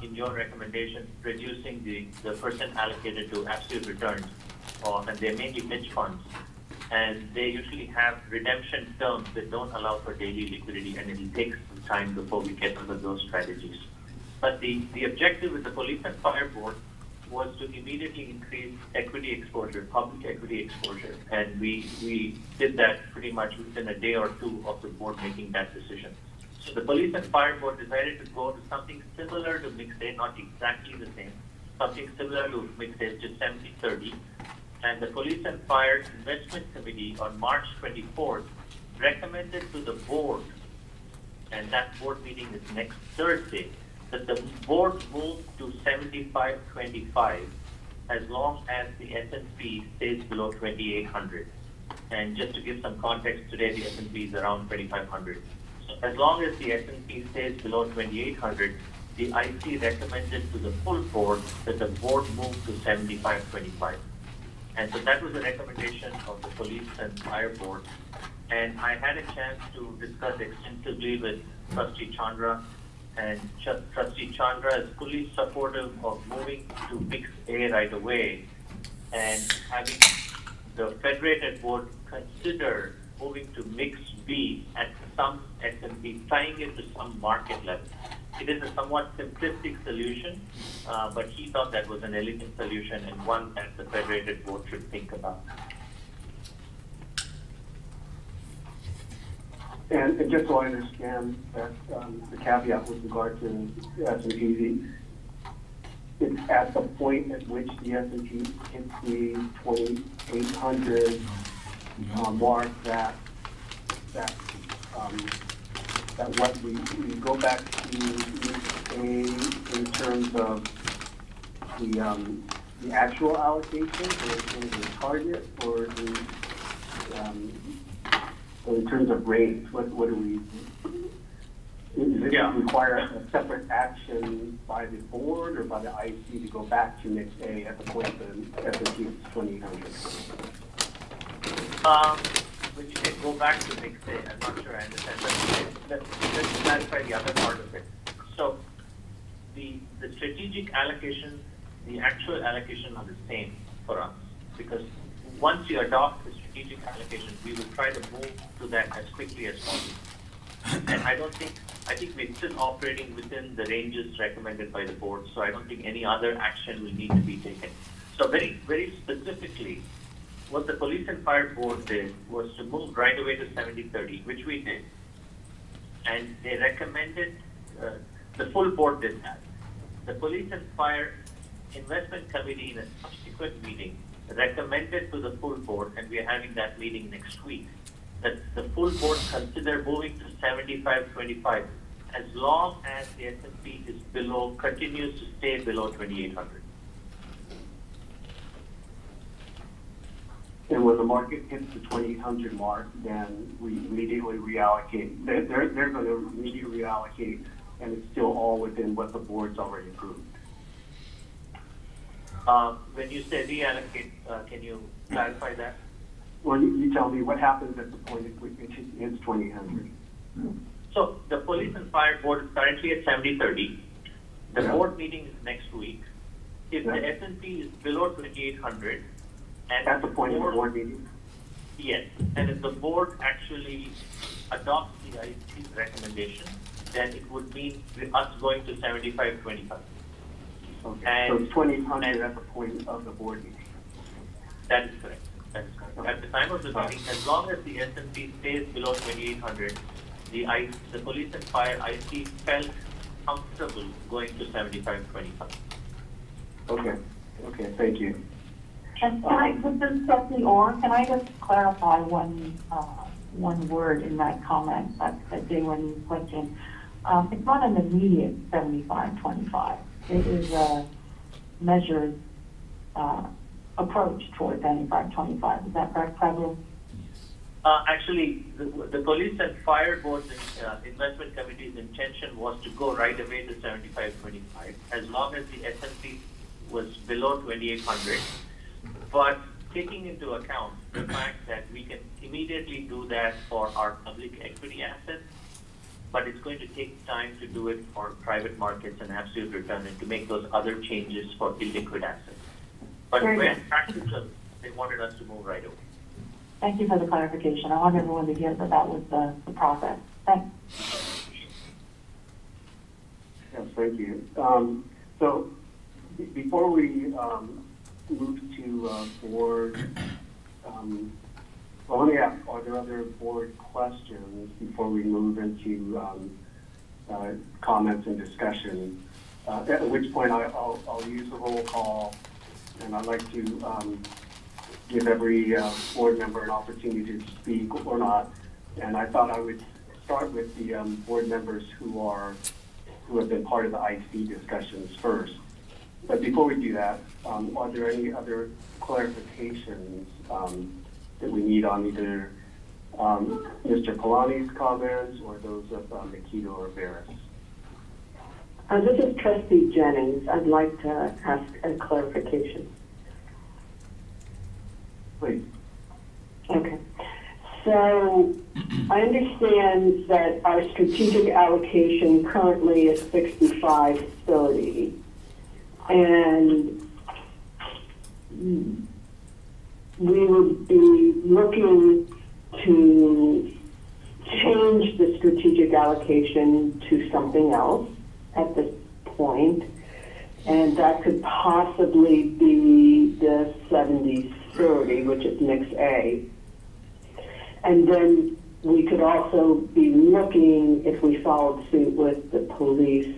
in your recommendations reducing the percent allocated to absolute returns, and they're mainly hedge funds. And they usually have redemption terms that don't allow for daily liquidity, and it'll take some time before we get under those strategies. But the objective with the Police and Fire Board was to immediately increase equity exposure, public equity exposure, and we did that pretty much within a day or two of the board making that decision. So the Police and Fire Board decided to go to something similar to Mixed A, not exactly the same, something similar to Mixed A, just 70-30. And the Police and Fire Investment Committee on March 24th recommended to the board, and that board meeting is next Thursday, that the board move to 75-25 as long as the S&P stays below 2,800. And just to give some context, today the S&P is around 2,500. So as long as the S&P stays below 2,800, the IC recommended to the full board that the board move to 75-25. And so that was the recommendation of the Police and Fire Board. And I had a chance to discuss extensively with Trustee Chandra, and Trustee Chandra is fully supportive of moving to Mix A right away and having the Federated Board consider moving to Mix B at some S&P, tying it to some market level. It is a somewhat simplistic solution, but he thought that was an elegant solution and one that the Federated Board should think about. And just so I understand that the caveat with regard to S&P, it's at the point at which the S&P hits the 2,800 mark that what we go back to in terms of the actual allocation, or in the target, or in terms of rates. What do we? Does it require a separate action by the board or by the IC to go back to Mix A at the point the S&P is 2,800? When you say go back to Mix A, I'm not sure I understand, but let's clarify the other part of it. So the strategic allocation, the actual allocation are the same for us, because once you adopt the strategic allocation, we will try to move to that as quickly as possible. And I think we're still operating within the ranges recommended by the board, so I don't think any other action will need to be taken. So very, very specifically, what the Police and Fire Board did was to move right away to 70-30, which we did. And they recommended, the full board did that. The Police and Fire Investment Committee in a subsequent meeting recommended to the full board, and we are having that meeting next week, that the full board consider moving to 75-25 as long as the S&P is continues to stay below 2,800. And when the market hits the 2,800 mark, then we immediately reallocate. They're going to immediately reallocate, and it's still all within what the board's already approved. When you say reallocate, can you clarify that? Well, you tell me what happens at the point at which it hits 2,800. So the Police and Fire Board is currently at 70-30. The board meeting is next week. If the S&P is below 2,800, and at the point of the board meeting? Yes. And if the board actually adopts the IC's recommendation, then it would mean us going to 75-25. Okay. And, so it's 2,800 at the point of the board meeting? That is correct. That is correct. At the time of the meeting, as long as the S&P stays below 2,800, the Police and Fire IC felt comfortable going to 75-25. Okay. Okay. Thank you. Can I, with respect to or, can I just clarify one word in that comment, that genuine question? It's not an immediate 75-25. It is a measured approach toward 75-25. Is that correct, Prabhu? Actually, the Police and Fire Board's investment committee's intention was to go right away to 75-25, as long as the S&P was below 2,800. but taking into account the fact that we can immediately do that for our public equity assets, but it's going to take time to do it for private markets and absolute return and to make those other changes for illiquid assets. But when practical, they wanted us to move right away. Thank you for the clarification. I want everyone to hear that that was the process. Thanks. Yes, thank you. So before we move to board, well, let me ask, are there other board questions before we move into comments and discussion? At which point I'll use the roll call, and I'd like to give every board member an opportunity to speak or not. And I thought I would start with the board members who have been part of the IC discussions first. But before we do that, are there any other clarifications that we need on either Mr. Kalani's comments or those of Nikita or Barris? This is Trustee Jennings. I'd like to ask a clarification. Please. Okay. So I understand that our strategic allocation currently is 65-30. And we would be looking to change the strategic allocation to something else at this point, and that could possibly be the 70-30, which is mix A. And then we could also be looking, if we followed suit with the police,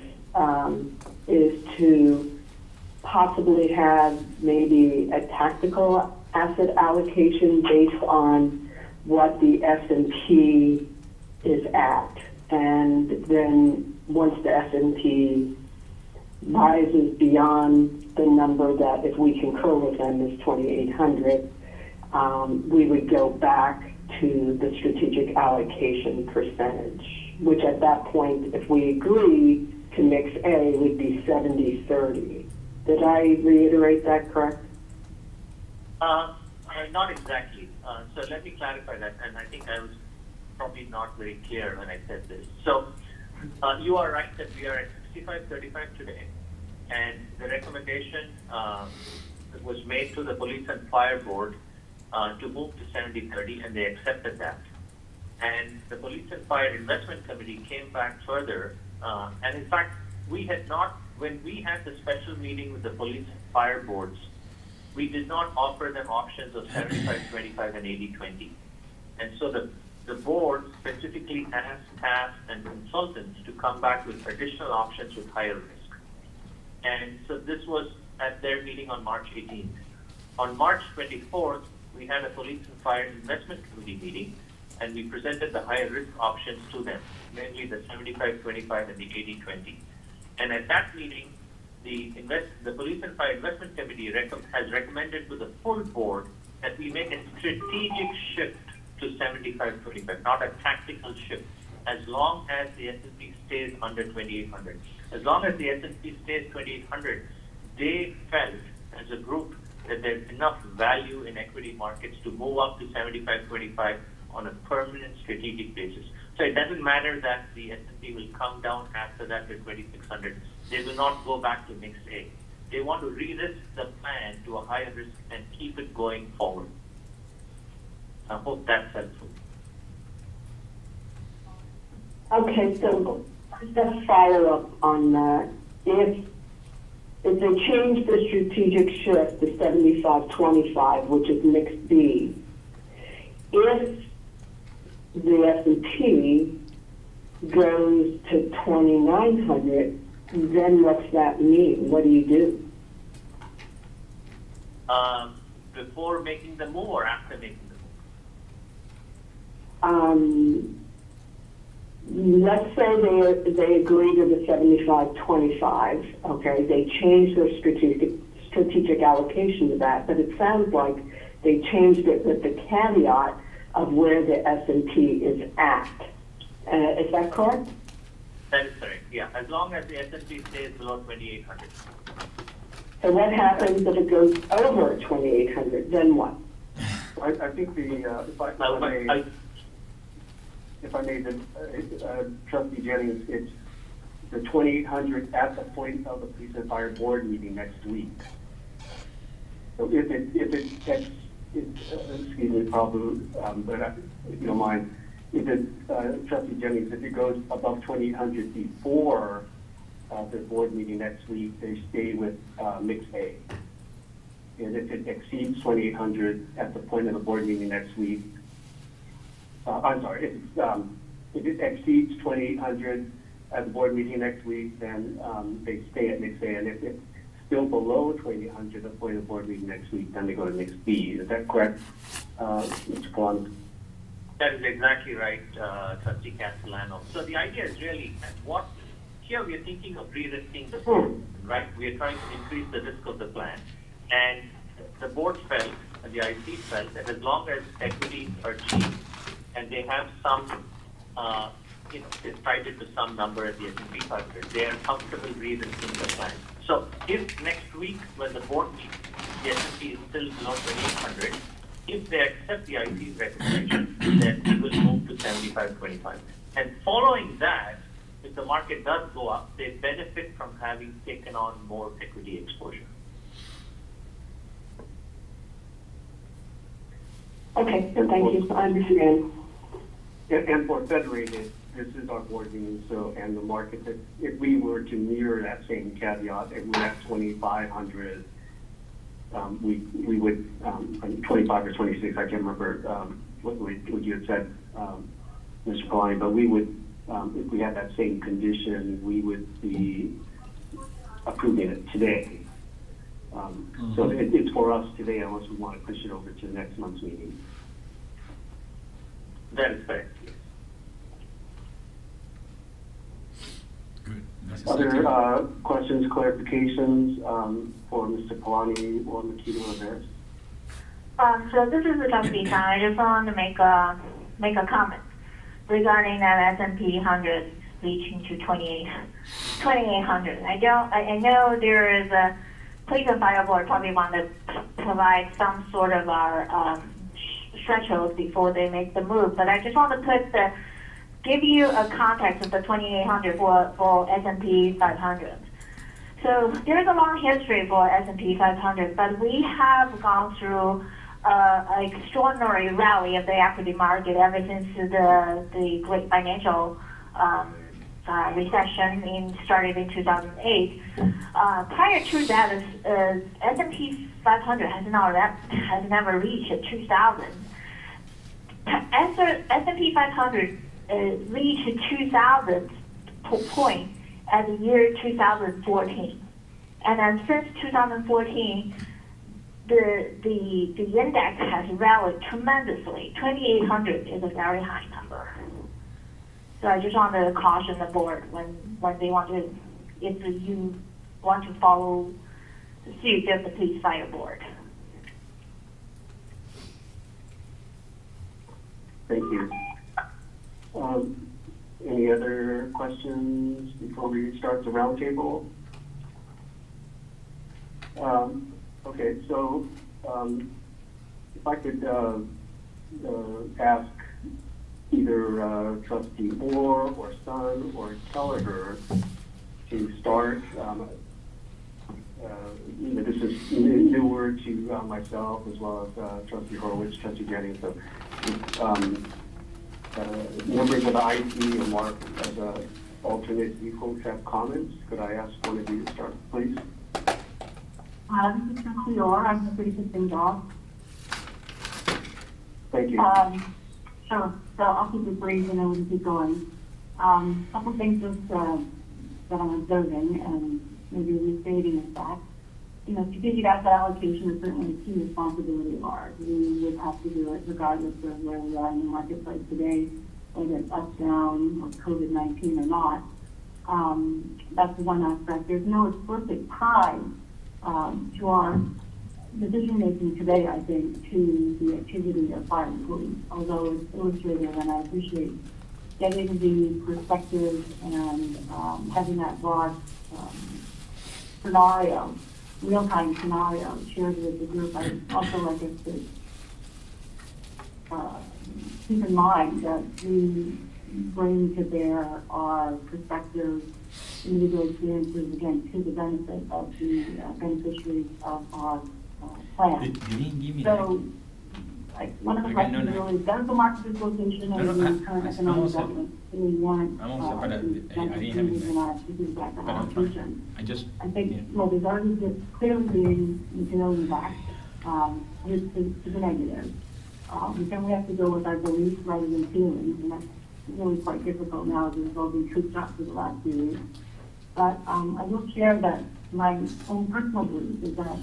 is to possibly have maybe a tactical asset allocation based on what the S&P is at. And then once the S&P rises beyond the number that, if we concur with them, is 2,800, we would go back to the strategic allocation percentage, which at that point, if we agree to mix A, would be 70-30. Did I reiterate that correct? Not exactly. So let me clarify that, and I think I was probably not very clear when I said this. So you are right that we are at 65-35 today, and the recommendation was made to the Police and Fire Board to move to 70-30, and they accepted that. And the Police and Fire Investment Committee came back further, and in fact, we had not, when we had the special meeting with the Police and Fire Boards, we did not offer them options of 75-25 and 80-20. And so the board specifically asked staff and consultants to come back with additional options with higher risk. And so this was at their meeting on March 18th. On March 24th, we had a Police and Fire Investment Committee meeting, and we presented the higher risk options to them, namely the 75-25 and the 80-20. And at that meeting, the Police and Fire Investment Committee has recommended to the full board that we make a strategic shift to 75-25, not a tactical shift, as long as the S&P stays under 2,800. As long as the S&P stays 2,800, they felt as a group that there's enough value in equity markets to move up to 75-25 on a permanent strategic basis. So it doesn't matter that the S&P will come down after that to 2,600. They will not go back to mix A. They want to re-risk the plan to a higher risk and keep it going forward. I hope that's helpful. Okay, so just a follow-up on that. If they change the strategic shift to 75-25, which is mix B, if the S&P goes to 2,900, then what's that mean? What do you do? Before making the move or after making the move? Let's say they agree to the 75-25. Okay, they change their strategic allocation to that, but it sounds like they changed it with the caveat of where the S&P is at. Is that correct? That is correct, yeah. As long as the S&P stays below 2,800. So what happens if it goes over 2,800? Then what? I think if I may, Trustee Jennings, it's the 2,800 at the point of the police and fire board meeting next week. So if it excuse me, probably, but if you don't mind, if it, Trustee Jennings, if it goes above 2,800 before the board meeting next week, they stay with mix A. And if it exceeds 2,800 at the point of the board meeting next week, I'm sorry, if it exceeds 2,800 at the board meeting next week, then they stay at mix A. And if it's still below 2,800 at the point of the board meeting next week, then they go to mix B. Is that correct, Mr. Kalani? That is exactly right, Trustee Castellano. So the idea is really here we are thinking of re-risking the plan, right? We are trying to increase the risk of the plan. And the board felt, and the IC felt, that as long as equities are cheap and they have some, it's tied to some number at the S&P 500, they are comfortable re-risking the plan. So if next week when the board meets, the S&P is still below 2,800, if they accept the IC's recommendation, then we will move to 75-25. And following that, if the market does go up, they benefit from having taken on more equity exposure. Okay, so thank you. I understand. And for Federated, this is our board meeting, so, and the market, if we were to mirror that same caveat, if we're at 2,500, we would, 25 or 26, I can't remember what you had said, Mr. Kalani, but we would, if we had that same condition, we would be approving it today. So it's for us today unless we want to push it over to next month's meeting. That is correct. Good. Other questions, clarifications for Mr. Kalani or Makita Rivera? So this is the trustee Chan. I just want to make a comment regarding that S&P 100 reaching to 2,800. I know there is a police and fire board probably want to provide some sort of our threshold before they make the move, but I just want to give you a context of the 2,800 for S&P 500. So there's a long history for S&P 500, but we have gone through an extraordinary rally of the equity market ever since the great financial recession started in 2008. Prior to that, S&P 500 has never reached 2,000. S&P 500 reached 2,000 point at the year 2014, and then since 2014, the index has rallied tremendously. 2,800 is a very high number. So I just want to caution the board when they want to, if you want to follow the suit of the police fire board. Thank you. Any other questions before we start the roundtable? Okay, so if I could ask either Trustee Moore or Sun or Kelleher to start. This is newer to myself as well as Trustee Horowitz, Trustee Jennings. So, members of the IC and Mark as an alternate, you folks have comments. Could I ask one of you to start, please? This is Trustee Orr. I'm happy to kick things off. Thank you. Sure. So I'll keep it brief and then we can keep going. A couple things just, that I'm observing and maybe restating in fact. Strategic asset allocation is certainly a key responsibility of ours. We would have to do it regardless of where we are in the marketplace today, whether it's up, down, or COVID-19 or not. That's one aspect. There's no explicit tie to our decision-making today, I think, to the activity of fire and police, although it's illustrative, and I appreciate getting the perspective and having that broad scenario. real-time scenario shared with the group, I'd also like us to keep in mind that we bring to bear our perspectives, individual experiences, again, to the benefit of the beneficiaries of our plan. They didn't give me So, one of the Okay, questions really, does the market dislocation and the current economic development really warrant I'm also, but I didn't have it. allocation? I just, I think, well, there's already clearly being materially back to the negative. Then we have to go with our beliefs rather than feelings, and that's really quite difficult now as it's all been cooped up for the last few weeks. But I will share that my own personal belief is that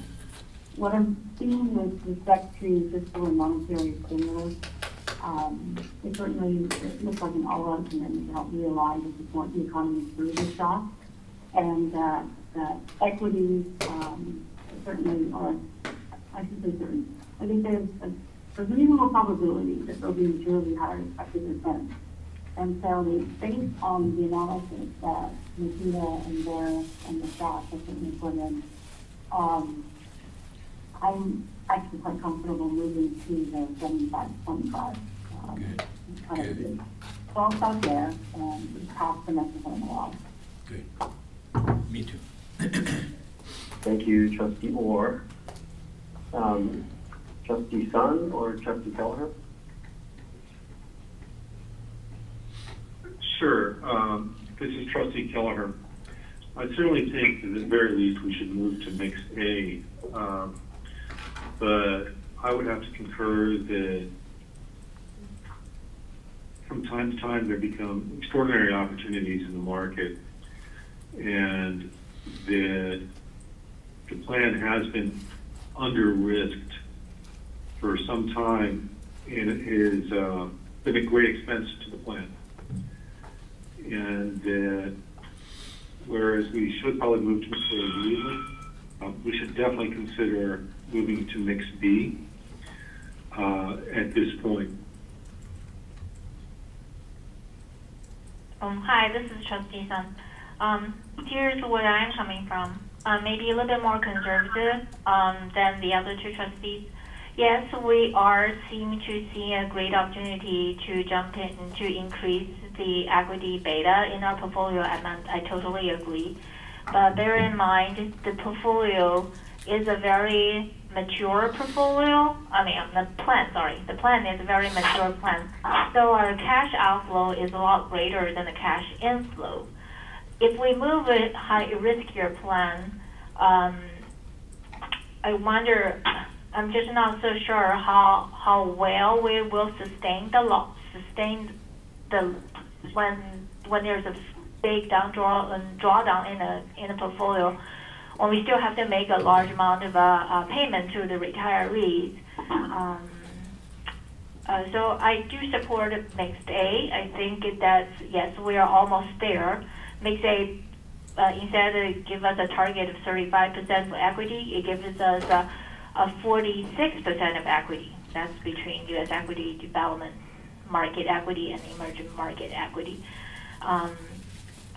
what I'm seeing with respect to fiscal and monetary stimulus, it certainly looks like an all-out commitment to help realign to support the economy through the shock, and that equities certainly are, I should say certain. I think there's a reasonable probability that there'll be materially higher expected returns. And so based on the analysis that Nikita and Barris and the staff have certainly put in, I'm actually quite comfortable moving to the 75-25. Good. So I'll stop there and pass the microphone along. good. Me too. Thank you, Trustee Orr. Trustee Sun or Trustee Kelleher? Sure. This is Trustee Kelleher. I certainly think that at the very least we should move to mix A. But I would have to concur that from time to time there become extraordinary opportunities in the market, and that the plan has been under-risked for some time, and it has been a great expense to the plan. And that whereas we should probably move to mix A immediately, we should definitely consider moving to mix B at this point. Hi, this is Trustee Sun. Here's where I'm coming from. Maybe a little bit more conservative than the other two trustees. Yes, we are seeming to see a great opportunity to jump in to increase the equity beta in our portfolio. I totally agree. But bear in mind, the portfolio is a very mature portfolio. The plan is a very mature plan. So our cash outflow is a lot greater than the cash inflow. If we move a high riskier plan, I wonder, I'm just not so sure how well we will sustain when there's a big drawdown in a portfolio, when we still have to make a large amount of payment to the retirees. So I do support Mixed A. I think that's, yes, we are almost there. Mixed A, instead of give us a target of 35% for equity, it gives us a 46% of equity. That's between U.S. equity, development market equity, and emerging market equity.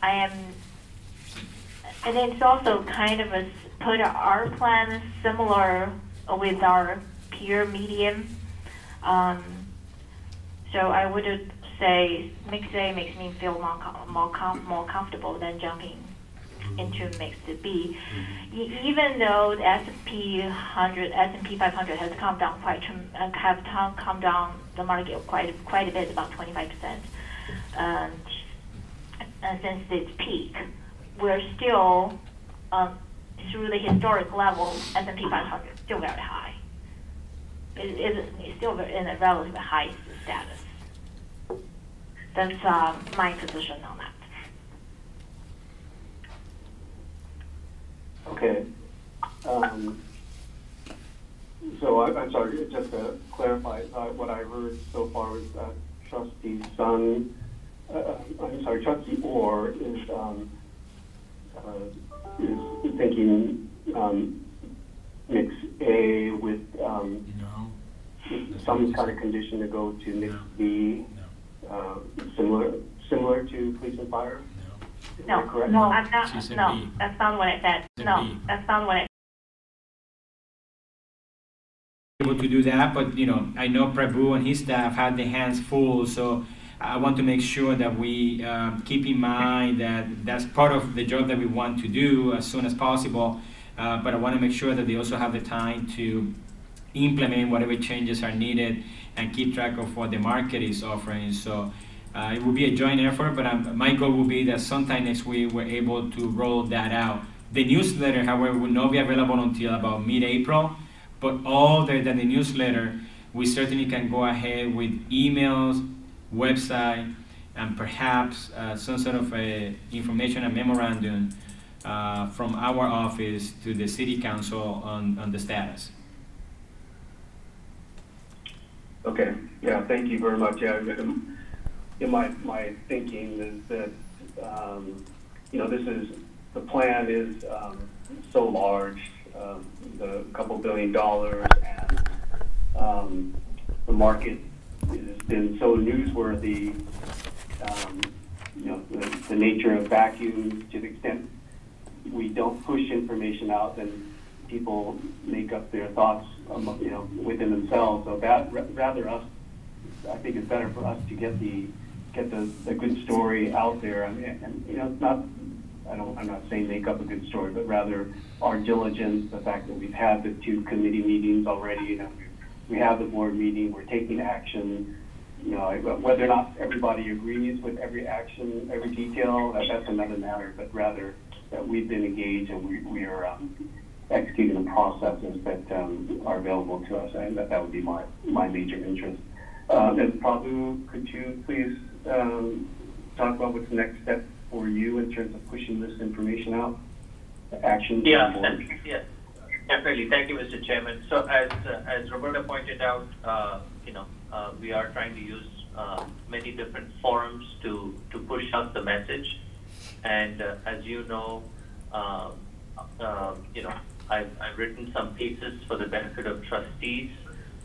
And it's also kind of put our plan similar with our peer median. So I would say Mixed A makes me feel more comfortable than jumping into Mixed B. Even though the S&P 500 has come down come down the market quite a bit, about 25%, since its peak. We're still, through the historic level, S&P 500 still very high. It's still in a relatively high status. That's my position on that. Okay. So I'm sorry, just to clarify, what I heard so far was that Trustee Sun, Trustee Orr is thinking mix A with some kind of condition to go to mix B, similar to police and fire. No, correct? no, I'm not. She said No, B. that's not what I said. Said No, B. that's not what I able to do that, but I know Prabhu and his staff had their hands full, so I want to make sure that we keep in mind that that's part of the job that we want to do as soon as possible, but I want to make sure that they also have the time to implement whatever changes are needed and keep track of what the market is offering. So it will be a joint effort, but my goal will be that sometime next week we're able to roll that out. The newsletter, however, will not be available until about mid-April, but other than the newsletter, we certainly can go ahead with emails, website, and perhaps some sort of a information and memorandum from our office to the City Council on the status. Okay, yeah, thank you very much. Yeah, in my thinking is that, this is, the plan is so large, the couple $2 billion, and the market has been so newsworthy, the nature of vacuums, to the extent we don't push information out, then people make up their thoughts, within themselves. So that rather us, I think it's better for us to get the good story out there. And it's not, I'm not saying make up a good story, but rather our diligence, the fact that we've had the 2 committee meetings already, we have the board meeting, we're taking action. Whether or not everybody agrees with every action, every detail, that's another matter, but rather that we've been engaged and we are executing the processes that are available to us, and that would be my major interest. And Prabhu, could you please talk about what's the next step for you in terms of pushing this information out? Action? Yeah, definitely. Thank you, Mr. Chairman. So as Roberta pointed out, we are trying to use many different forums to push out the message. And as you know, I've written some pieces for the benefit of trustees,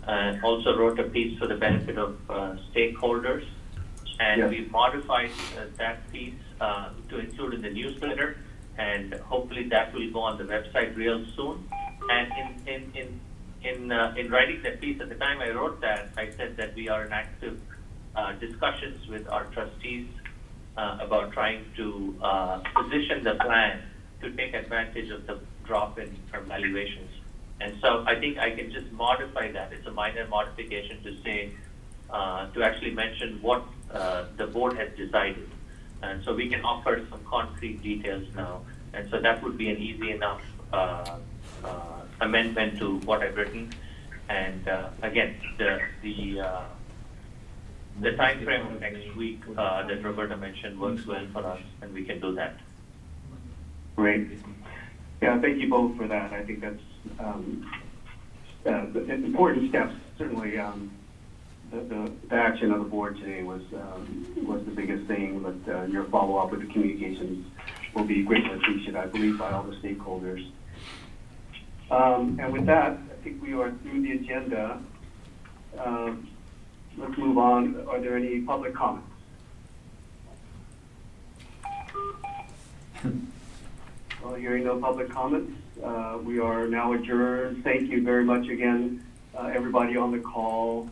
and also wrote a piece for the benefit of stakeholders. And yes, we've modified that piece to include in the newsletter, and hopefully that will go on the website real soon. And in writing that piece, at the time I wrote that, I said that we are in active discussions with our trustees about trying to position the plan to take advantage of the drop in our valuations. And so I think I can just modify that. It's a minor modification to say, to actually mention what the board has decided. And so we can offer some concrete details now. And so that would be an easy enough amendment to what I've written. And again, the time frame of next week that Roberta mentioned works well for us, and we can do that. great. Yeah, thank you both for that. I think that's important steps. Certainly, the action of the board today was the biggest thing, but your follow-up with the communications will be greatly appreciated, I believe, by all the stakeholders. And with that, I think we are through the agenda. Let's move on. Are there any public comments? Well, hearing no public comments, we are now adjourned. Thank you very much again, everybody on the call,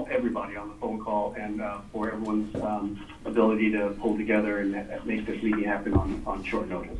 everybody on the phone call, and for everyone's ability to pull together and make this meeting happen on short notice.